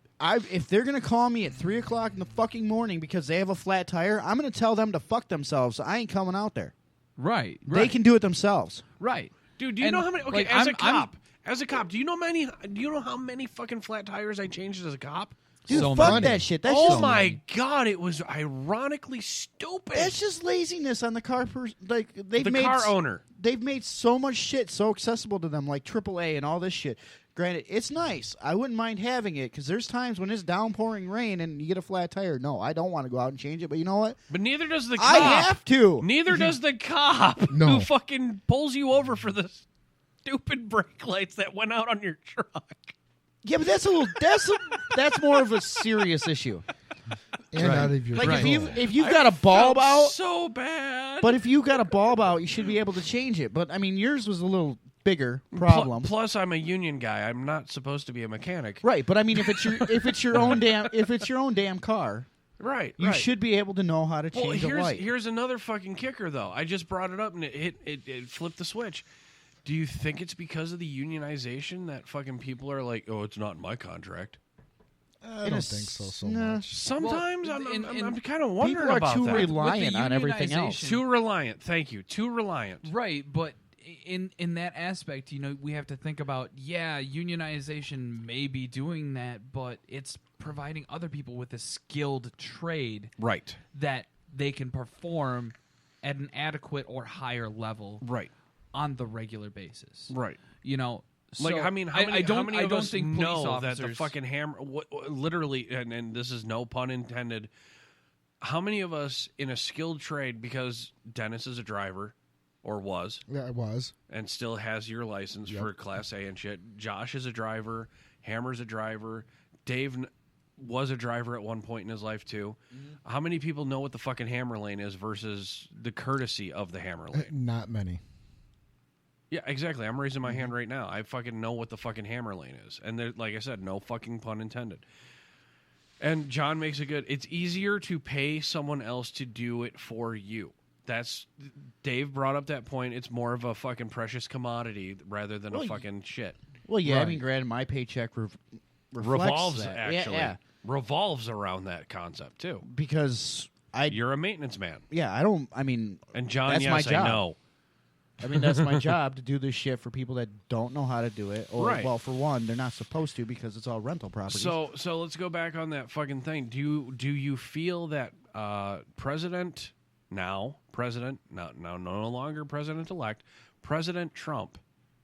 S9: if they're going to call me at 3 o'clock in the fucking morning because they have a flat tire, I'm going to tell them to fuck themselves. I ain't coming out there.
S7: Right.
S9: They can do it themselves.
S7: Right.
S6: Dude, do you
S7: And,
S6: know how many? Okay,
S7: like,
S6: as
S7: I'm-
S6: a cop, do you know how many fucking flat tires I changed as a cop?
S9: Dude,
S7: So
S9: fuck
S7: many.
S9: that shit. That's
S6: Oh
S9: just,
S6: my god, it was ironically stupid.
S9: That's just laziness on the car. Like they've
S6: The
S9: made
S6: car owner.
S9: They've made so much shit so accessible to them, like AAA and all this shit. Granted, it's nice. I wouldn't mind having it because there's times when it's downpouring rain and you get a flat tire. No, I don't want to go out and change it. But you know what?
S6: But neither does the cop.
S9: I have to.
S6: Neither does the cop
S8: No.
S6: who fucking pulls you over for the stupid brake lights that went out on your truck.
S9: Yeah, but that's more of a serious issue.
S8: And out of your
S9: Like
S8: control.
S9: if you've got a bulb out,
S6: so bad.
S9: but if you got a bulb out, you should be able to change it. But I mean, yours was a little bigger problem.
S6: Plus, I'm a union guy. I'm not supposed to be a mechanic.
S9: Right, but I mean, if it's your own damn car,
S6: Right.
S9: you should be able to know how to change a light.
S6: Here's another fucking kicker, though. I just brought it up and it flipped the switch. Do you think it's because of the unionization that fucking people are like, oh, it's not in my contract?
S8: I don't think so
S9: nah.
S8: much.
S6: Sometimes
S7: Well,
S6: I'm kind of wondering
S9: People are
S6: about
S9: too
S6: that.
S9: reliant on everything else.
S7: unionization-
S6: Too reliant. Thank you. Too reliant.
S7: Right, but in that aspect, we have to think about, unionization may be doing that, but it's providing other people with a skilled trade
S6: Right.
S7: that they can perform at an adequate or higher level
S6: Right.
S7: on the regular basis.
S6: Right.
S7: So
S6: Like, I mean, how many,
S7: I don't,
S6: how many
S7: I
S6: of
S7: don't
S6: us
S7: think police
S6: know
S7: officers,
S6: that the fucking hammer, literally, and this is no pun intended, how many of us in a skilled trade, because Dennis is a driver, or was,
S8: Yeah, it was.
S6: and still has your license for Class A and shit. Josh is a driver. Hammer's a driver. Dave was a driver at one point in his life, too.
S8: Mm-hmm.
S6: How many people know what the fucking hammer lane is versus the courtesy of the hammer lane?
S8: Not many.
S6: Yeah, exactly. I'm raising my hand right now. I fucking know what the fucking hammer lane is. And there, like I said, no fucking pun intended. And John makes it good. It's easier to pay someone else to do it for you. Dave brought up that point. It's more of a fucking precious commodity rather than a fucking shit.
S9: Well, yeah, I
S8: Right.
S9: mean, granted, my paycheck reflects
S6: Revolves,
S9: that.
S6: actually.
S9: Yeah,
S6: Revolves around that concept, too.
S9: because
S6: You're a maintenance man.
S9: I mean,
S6: And John,
S9: that's
S6: yes,
S9: my
S6: I
S9: job.
S6: know.
S9: I mean, that's my job to do this shit for people that don't know how to do it. Or,
S6: Right.
S9: well, for one, they're not supposed to because it's all rental properties.
S6: So let's go back on that fucking thing. Do you feel that President no longer President-elect, President Trump,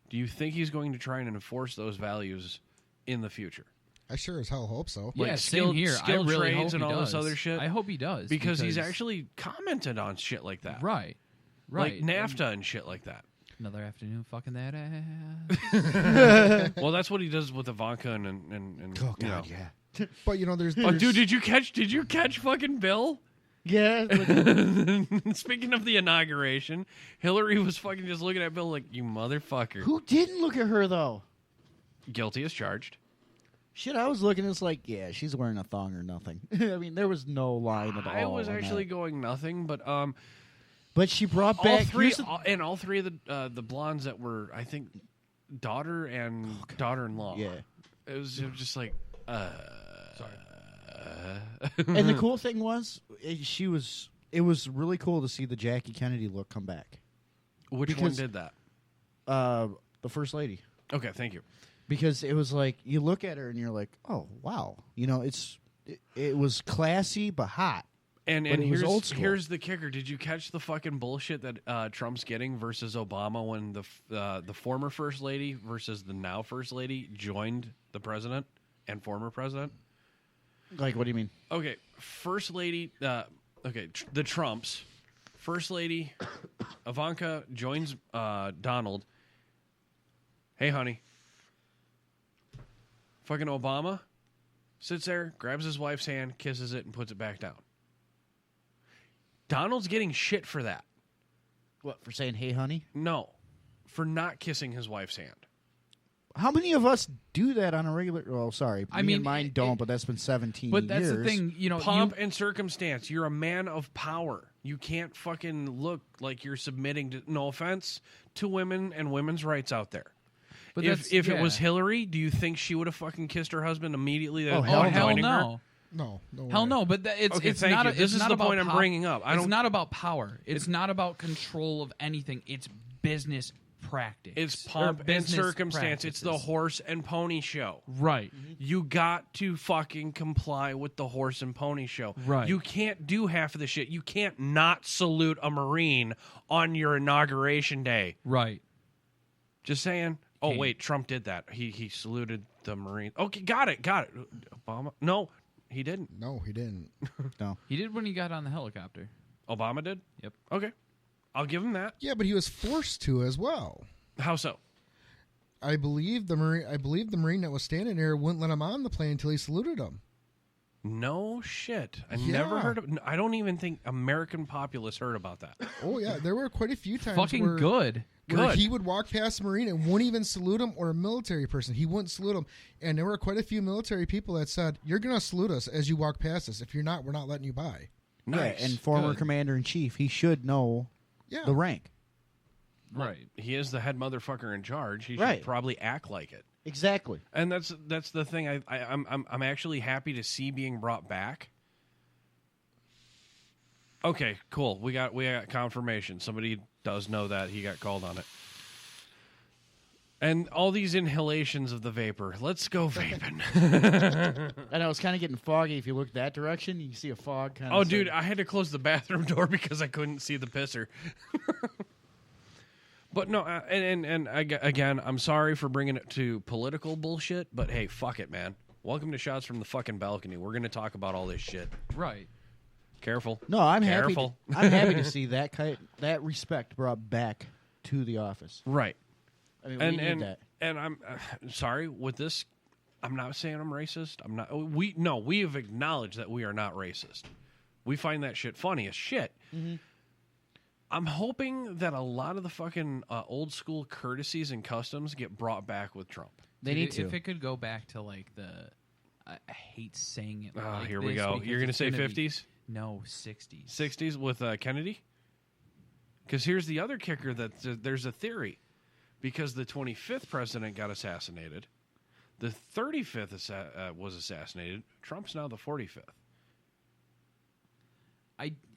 S6: do you think he's going to try and enforce those values in the future?
S8: I sure as hell hope so.
S7: Yeah,
S6: Like
S7: same here. I
S6: skilled
S7: really
S6: trades
S7: hope
S6: and
S7: he
S6: all this
S7: does.
S6: other shit?
S7: I hope he does
S6: Because he's actually commented on shit like that.
S7: right.
S6: Like NAFTA and shit like that.
S7: Another afternoon fucking that ass.
S6: Well, that's what he does with Ivanka and
S9: oh,
S6: you know.
S9: God, yeah.
S8: But there's
S6: Oh, dude, did you catch fucking Bill?
S9: Yeah.
S6: Speaking of the inauguration, Hillary was fucking just looking at Bill like, you motherfucker.
S9: Who didn't look at her, though?
S6: Guilty as charged.
S9: Shit, I was looking, it's like, yeah, she's wearing a thong or nothing. I mean, there was no line at all.
S6: I was
S9: on
S6: actually
S9: that.
S6: going nothing, but
S9: But she brought
S6: all
S9: back...
S6: three
S9: here's the-
S6: all three of the blondes that were, I think, daughter and daughter-in-law.
S9: Yeah.
S6: It was just like,
S7: Sorry.
S9: And the cool thing was, it was really cool to see the Jackie Kennedy look come back.
S6: Which one did that?
S9: The First Lady.
S6: Okay, thank you.
S9: Because it was like, you look at her and you're like, oh, wow. It was classy but hot.
S6: And
S9: But it was
S6: here's
S9: old school.
S6: here's the kicker. Did you catch the fucking bullshit that Trump's getting versus Obama when the former first lady versus the now first lady joined the president and former president?
S9: Like, what do you mean?
S6: Okay, first lady. The Trumps, first lady, Ivanka joins Donald. Hey, honey. Fucking Obama sits there, grabs his wife's hand, kisses it, and puts it back down. Donald's getting shit for that.
S9: What, for saying, hey, honey?
S6: No, for not kissing his wife's hand.
S9: How many of us do that on a regular... Oh, sorry.
S7: I
S9: Me
S7: mean,
S9: and mine don't, but that's been 17
S7: But
S9: years.
S7: that's the thing,
S6: Pomp and circumstance. You're a man of power. You can't fucking look like you're submitting to, no offense, to women and women's rights out there.
S7: But
S6: if it was Hillary, do you think she would have fucking kissed her husband immediately?
S9: Oh, hell
S6: joining her?
S7: no.
S8: No
S7: Hell
S8: way.
S7: no, but it's
S6: Okay,
S7: it's
S6: thank
S7: not.
S6: you.
S7: A,
S6: This
S7: it's
S6: is
S7: not
S6: the
S7: about
S6: point I'm bringing up.
S7: It's not about power. It's not about control of anything. It's business practice.
S6: It's
S7: or
S6: pomp and
S7: business
S6: circumstance. It's the
S7: practices.
S6: horse and pony show.
S7: Right.
S6: You got to fucking comply with the horse and pony show.
S7: Right.
S6: You can't do half of the shit. You can't not salute a Marine on your inauguration day.
S7: Right.
S6: Just saying. Oh, wait, Trump did that. He saluted the Marine. Okay, got it. Obama? No, he didn't.
S8: No, he didn't.
S9: No.
S7: He did when he got on the helicopter.
S6: Obama did?
S7: Yep.
S6: Okay. I'll give him that.
S8: Yeah, but he was forced to as well.
S6: How so?
S8: I believe the Marine that was standing there wouldn't let him on the plane until he saluted him.
S6: No shit. I
S8: Yeah.
S6: never heard of. I don't even think American populace heard about that.
S8: Oh yeah, there were quite a few times.
S7: Fucking
S8: where,
S7: good.
S8: Where
S6: Good.
S8: he would walk past a Marine and wouldn't even salute him, or a military person. He wouldn't salute him. And there were quite a few military people that said, "You're going to salute us as you walk past us. If you're not, we're not letting you by."
S6: Nice.
S9: Yeah, and former
S6: Good.
S9: commander-in-chief, he should know
S8: Yeah.
S9: the rank.
S7: Right.
S6: He is the head motherfucker in charge. He should
S9: Right.
S6: probably act like it.
S9: Exactly.
S6: And that's the thing. I'm actually happy to see being brought back. Okay, cool. We got confirmation. Somebody does know that he got called on it. And all these inhalations of the vapor. Let's go vaping.
S9: I know it's kind of getting foggy. If you look that direction, you can see a fog kind of.
S6: Oh, dude, I had to close the bathroom door because I couldn't see the pisser. But no, again, I'm sorry for bringing it to political bullshit, but hey, fuck it, man. Welcome to Shots from the fucking Balcony. We're going to talk about all this shit.
S7: Right.
S6: Careful.
S9: No, I'm
S6: Careful.
S9: happy. I'm happy to see that respect brought back to the office.
S6: Right.
S9: I mean, we need that.
S6: And I'm sorry with this. I'm not saying I'm racist. I'm not. We have acknowledged that we are not racist. We find that shit funny as shit.
S9: Mm-hmm.
S6: I'm hoping that a lot of the fucking old school courtesies and customs get brought back with Trump.
S9: They need to.
S7: If it could go back to like the, I hate saying it.
S6: Oh,
S7: like
S6: here we
S7: this
S6: go.
S7: because
S6: You're gonna
S7: it's
S6: say
S7: be-
S6: 50s?
S7: No, 60s.
S6: 60s with Kennedy? Because here's the other kicker that there's a theory. Because the 25th president got assassinated, the 35th was assassinated. Trump's now the 45th.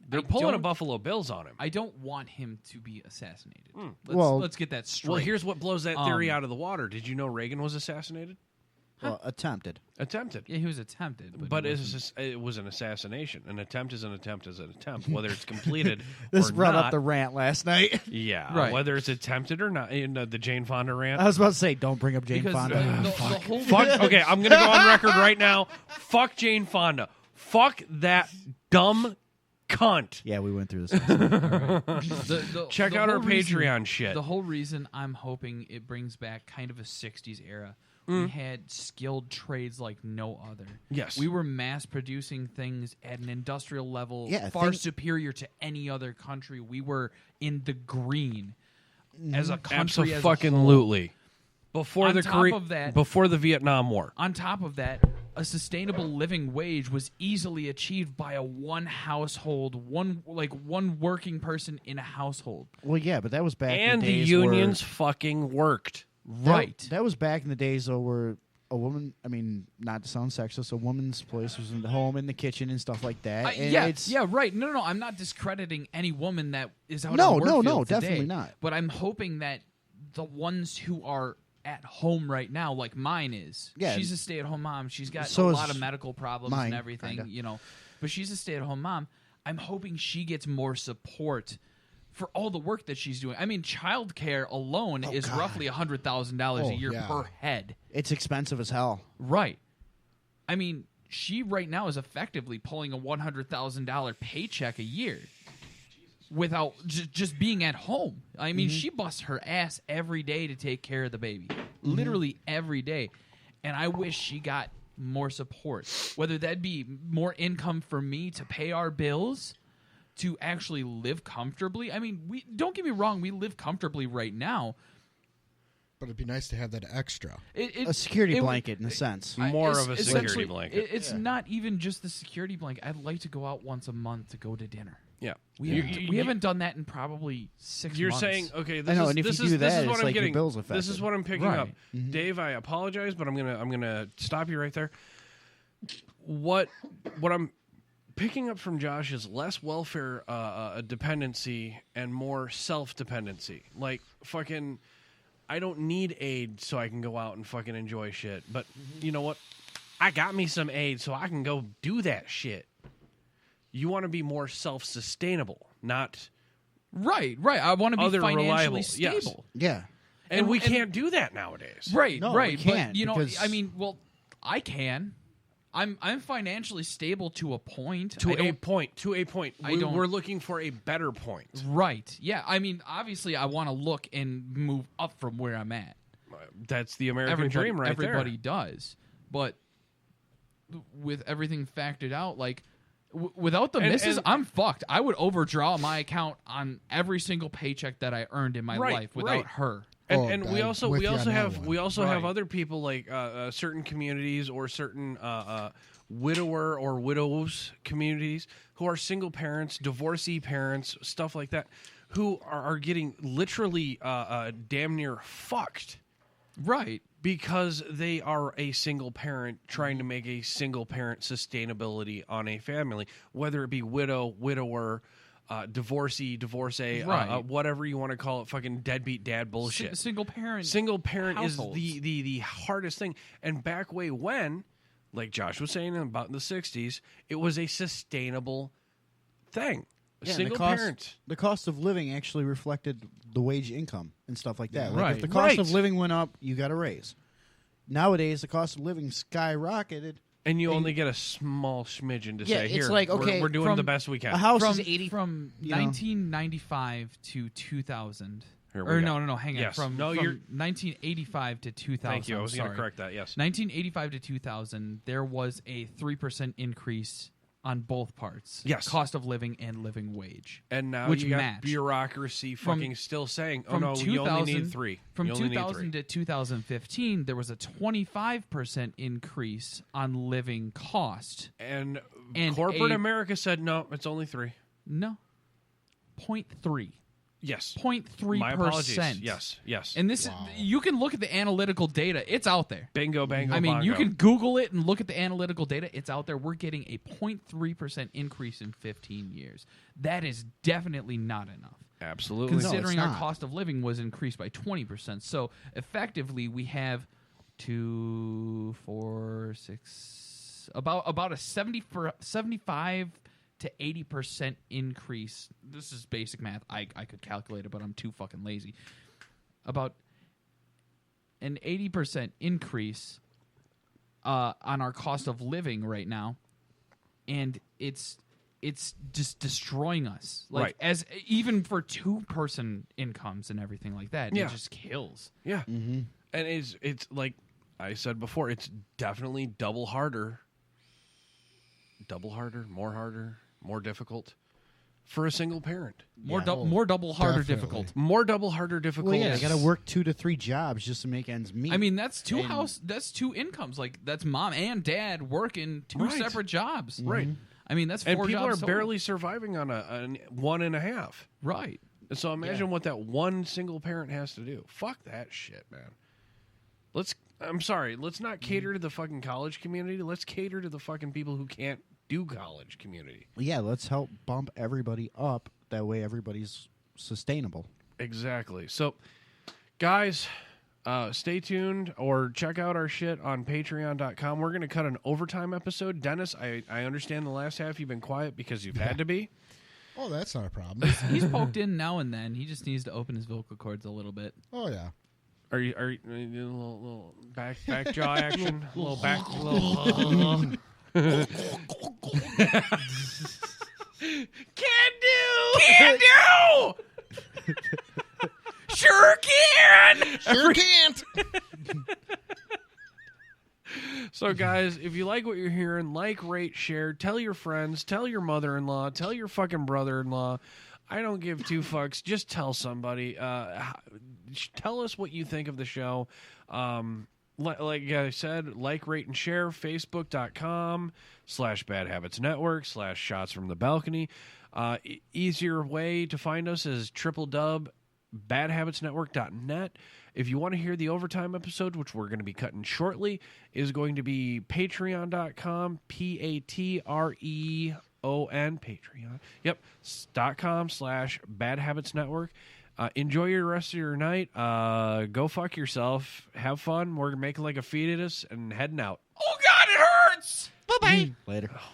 S6: They're pulling a Buffalo Bills on him.
S7: I don't want him to be assassinated. Let's get that straight.
S6: Well, here's what blows that theory out of the water. Did you know Reagan was assassinated?
S9: Well, attempted.
S6: Yeah,
S7: he was attempted.
S6: But it was an assassination. An attempt is an attempt is an attempt, whether it's completed
S9: This
S6: or
S9: brought
S6: not.
S9: up the rant last night.
S6: Yeah,
S7: Right.
S6: whether it's attempted or not. The Jane Fonda rant.
S9: I was about to say, don't bring up Jane
S7: Because
S9: Fonda.
S7: the whole
S6: Fuck. Okay, I'm going to go on record right now. Fuck Jane Fonda. Fuck that dumb cunt.
S9: Yeah, we went through this.
S6: Check
S7: the
S6: out our
S7: whole reason-
S6: Patreon shit.
S7: The whole reason I'm hoping it brings back kind of a 60s era. We had skilled trades like no other.
S6: Yes.
S7: We were mass producing things at an industrial level
S9: Yeah,
S7: far superior to any other country. We were in the green as a country. as a whole.
S6: Absolutely. Before
S7: On
S6: the
S7: top of that-
S6: before the Vietnam War.
S7: On top of that, a sustainable living wage was easily achieved by one household, one working person in a household.
S9: Well, yeah, but that was back in
S6: And
S9: the
S6: the
S9: days
S6: unions fucking worked.
S7: Right.
S9: That was back in the days, though, where a woman, I mean, not to sound sexist, a woman's place was in the home, in the kitchen, and stuff like that. And
S7: yeah, right. No, I'm not discrediting any woman that is out
S9: No,
S7: on the
S9: no,
S7: work
S9: no,
S7: field today,
S9: definitely not.
S7: But I'm hoping that the ones who are at home right now, like mine is,
S9: Yeah.
S7: she's a stay-at-home mom. She's got
S9: So
S7: a
S9: is
S7: lot of medical problems
S9: mine,
S7: and everything,
S9: kinda.
S7: But she's a stay-at-home mom. I'm hoping she gets more support for all the work that she's doing. I mean, childcare alone is roughly $100,000 a year per head.
S9: It's expensive as hell.
S7: Right. I mean, she right now is effectively pulling a $100,000 paycheck a year without just being at home. I mean, she busts her ass every day to take care of the baby. Literally every day. And I wish she got more support. Whether that'd be more income for me to pay our bills, to actually live comfortably. I mean, we don't get me wrong, we live comfortably right now.
S8: But it'd be nice to have that extra.
S9: A security blanket, in a sense.
S6: More of a security
S7: Essentially,
S6: blanket.
S7: It's not even just the security blanket. I'd like to go out once a month to go to dinner.
S6: Yeah.
S7: We haven't done that in probably 6
S6: You're
S7: months.
S6: saying, okay,
S9: I
S6: this
S9: know,
S6: is
S9: and if
S6: this
S9: you
S6: is
S9: do
S6: this
S9: that,
S6: is what
S9: it's
S6: I'm
S9: like your
S6: getting.
S9: bill's
S6: This
S9: affected.
S6: is what I'm picking
S7: Right.
S6: up. Dave, I apologize, but I'm gonna stop you right there. What I'm picking up from Josh is less welfare dependency and more self-dependency. Like fucking I don't need aid so I can go out and fucking enjoy shit. But you know what? I got me some aid so I can go do that shit. You want to be more self-sustainable, not
S7: right. I want to be financially
S6: reliable.
S7: stable.
S6: Yes.
S9: Yeah.
S6: And we can't do that nowadays.
S7: Right,
S9: No,
S7: right.
S9: we can't,
S7: But, you know,
S9: because-
S7: I mean, well, I can. I'm financially stable to a point.
S6: To a point.
S7: I don't-
S6: We're looking for a better point.
S7: Right. Yeah. I mean, obviously, I want to look and move up from where I'm at.
S6: That's the American dream right there.
S7: Everybody does. But with everything factored out, like, without the misses, I'm fucked. I would overdraw my account on every single paycheck that I earned in my life without her.
S6: And we also have
S7: Right.
S6: other people like certain communities or certain widower or widows communities who are single parents, divorcee parents, stuff like that, who are getting literally damn near fucked.
S7: Right.
S6: Because they are a single parent trying to make a single parent sustainability on a family, whether it be widow, widower, divorcee, divorcee,
S7: Right.
S6: whatever you want to call it, fucking deadbeat dad bullshit.
S7: Single parent.
S6: Single parent
S7: households.
S6: is the hardest thing. And back way when, like Josh was saying about in the 60s, it was a sustainable thing. A
S10: Yeah, and
S6: single
S10: the cost,
S6: parent.
S10: The cost of living actually reflected the wage income and stuff like that. Like
S6: Right.
S10: if the cost of
S6: Right.
S10: living went up, you got a raise. Nowadays, the cost of living skyrocketed.
S6: And you only get a small smidgen to
S10: Yeah,
S6: say,
S10: it's
S6: here,
S10: like, okay,
S6: we're doing
S7: from
S6: the best we can.
S10: A house
S7: from,
S10: is 80
S7: from
S10: you know.
S7: 1995 to 2000.
S6: Here we
S7: Or
S6: go.
S7: no, hang on.
S6: Yes.
S7: From,
S6: No,
S7: from
S6: you're-
S7: 1985 to 2000.
S6: Thank you. I was going to
S7: sorry.
S6: correct that, yes.
S7: 1985 to 2000, there was a 3% increase on both parts.
S6: Yes.
S7: Cost of living and living wage.
S6: And now
S7: which
S6: you got
S7: matched.
S6: bureaucracy
S7: From-
S6: fucking still saying, oh
S7: From
S6: no, you only need 3.
S7: From
S6: You only need
S7: 2000
S6: 3.
S7: to 2015, there was a 25% increase on living cost.
S6: And,
S7: And
S6: corporate
S7: a-
S6: America said, no, it's only 3.
S7: No. 0.3.
S6: Yes.
S7: 0.3%.
S6: My apologies. Yes.
S7: And this is, you can look at the analytical data. It's out there.
S6: Bingo, bango,
S7: I mean, you
S6: bongo.
S7: can Google it and look at the analytical data. It's out there. We're getting a 0.3% increase in 15 years. That is definitely not enough.
S6: Absolutely.
S7: Considering our
S10: not.
S7: cost of living was increased by 20%. So effectively, we have 2, 4, 6, about a 75 to 80% increase. This is basic math. I could calculate it, but I'm too fucking lazy. About an 80% increase on our cost of living right now, and it's just destroying us. Like
S6: Right.
S7: as even for 2-person incomes and everything like that,
S6: Yeah.
S7: it just kills.
S6: Yeah. Mm-hmm. And it's like I said before, it's definitely double harder, more harder, more difficult for a single parent.
S7: More double harder
S8: definitely.
S7: difficult.
S6: More double harder difficult.
S10: Well, yeah, you got to work 2 to 3 jobs just to make ends meet.
S7: I mean, that's that's 2 incomes. Like that's mom and dad working 2
S6: Right.
S7: separate jobs.
S6: Right.
S7: I mean, that's 4
S6: And people are
S7: jobs total.
S6: barely surviving on a 1.5.
S7: right.
S6: So imagine what that one single parent has to do. Fuck that shit, man. I'm sorry, let's not cater to the fucking college community. Let's cater to the fucking people who can't do college community.
S10: yeah, let's help bump everybody up. That way, everybody's sustainable.
S6: Exactly. So, guys, stay tuned or check out our shit on patreon.com. We're going to cut an overtime episode. Dennis, I understand the last half you've been quiet because you've had to be.
S8: Oh, that's not a problem.
S7: He's poked in now and then. He just needs to open his vocal cords a little bit.
S8: Oh yeah.
S6: Are you a little back jaw action? a little back. Can do! Sure can!
S8: Sure can't.
S6: So, guys, if you like what you're hearing, like, rate, share, tell your friends, tell your mother-in-law, tell your fucking brother-in-law. I don't give 2 fucks. Just tell somebody. Tell us what you think of the show. Like I said, like, rate, and share. Facebook.com/BadHabitsNetwork /Shots from the Balcony. Easier way to find us is www.badhabitsnetwork.net. If you want to hear the overtime episode, which we're going to be cutting shortly, is going to be patreon.com, Patreon, Patreon, .com/Bad Habits Network. Enjoy your rest of your night. Go fuck yourself. Have fun. We're making like a feed at us and heading out.
S7: Oh God, it hurts.
S4: Bye-bye.
S10: Later.
S6: Oh,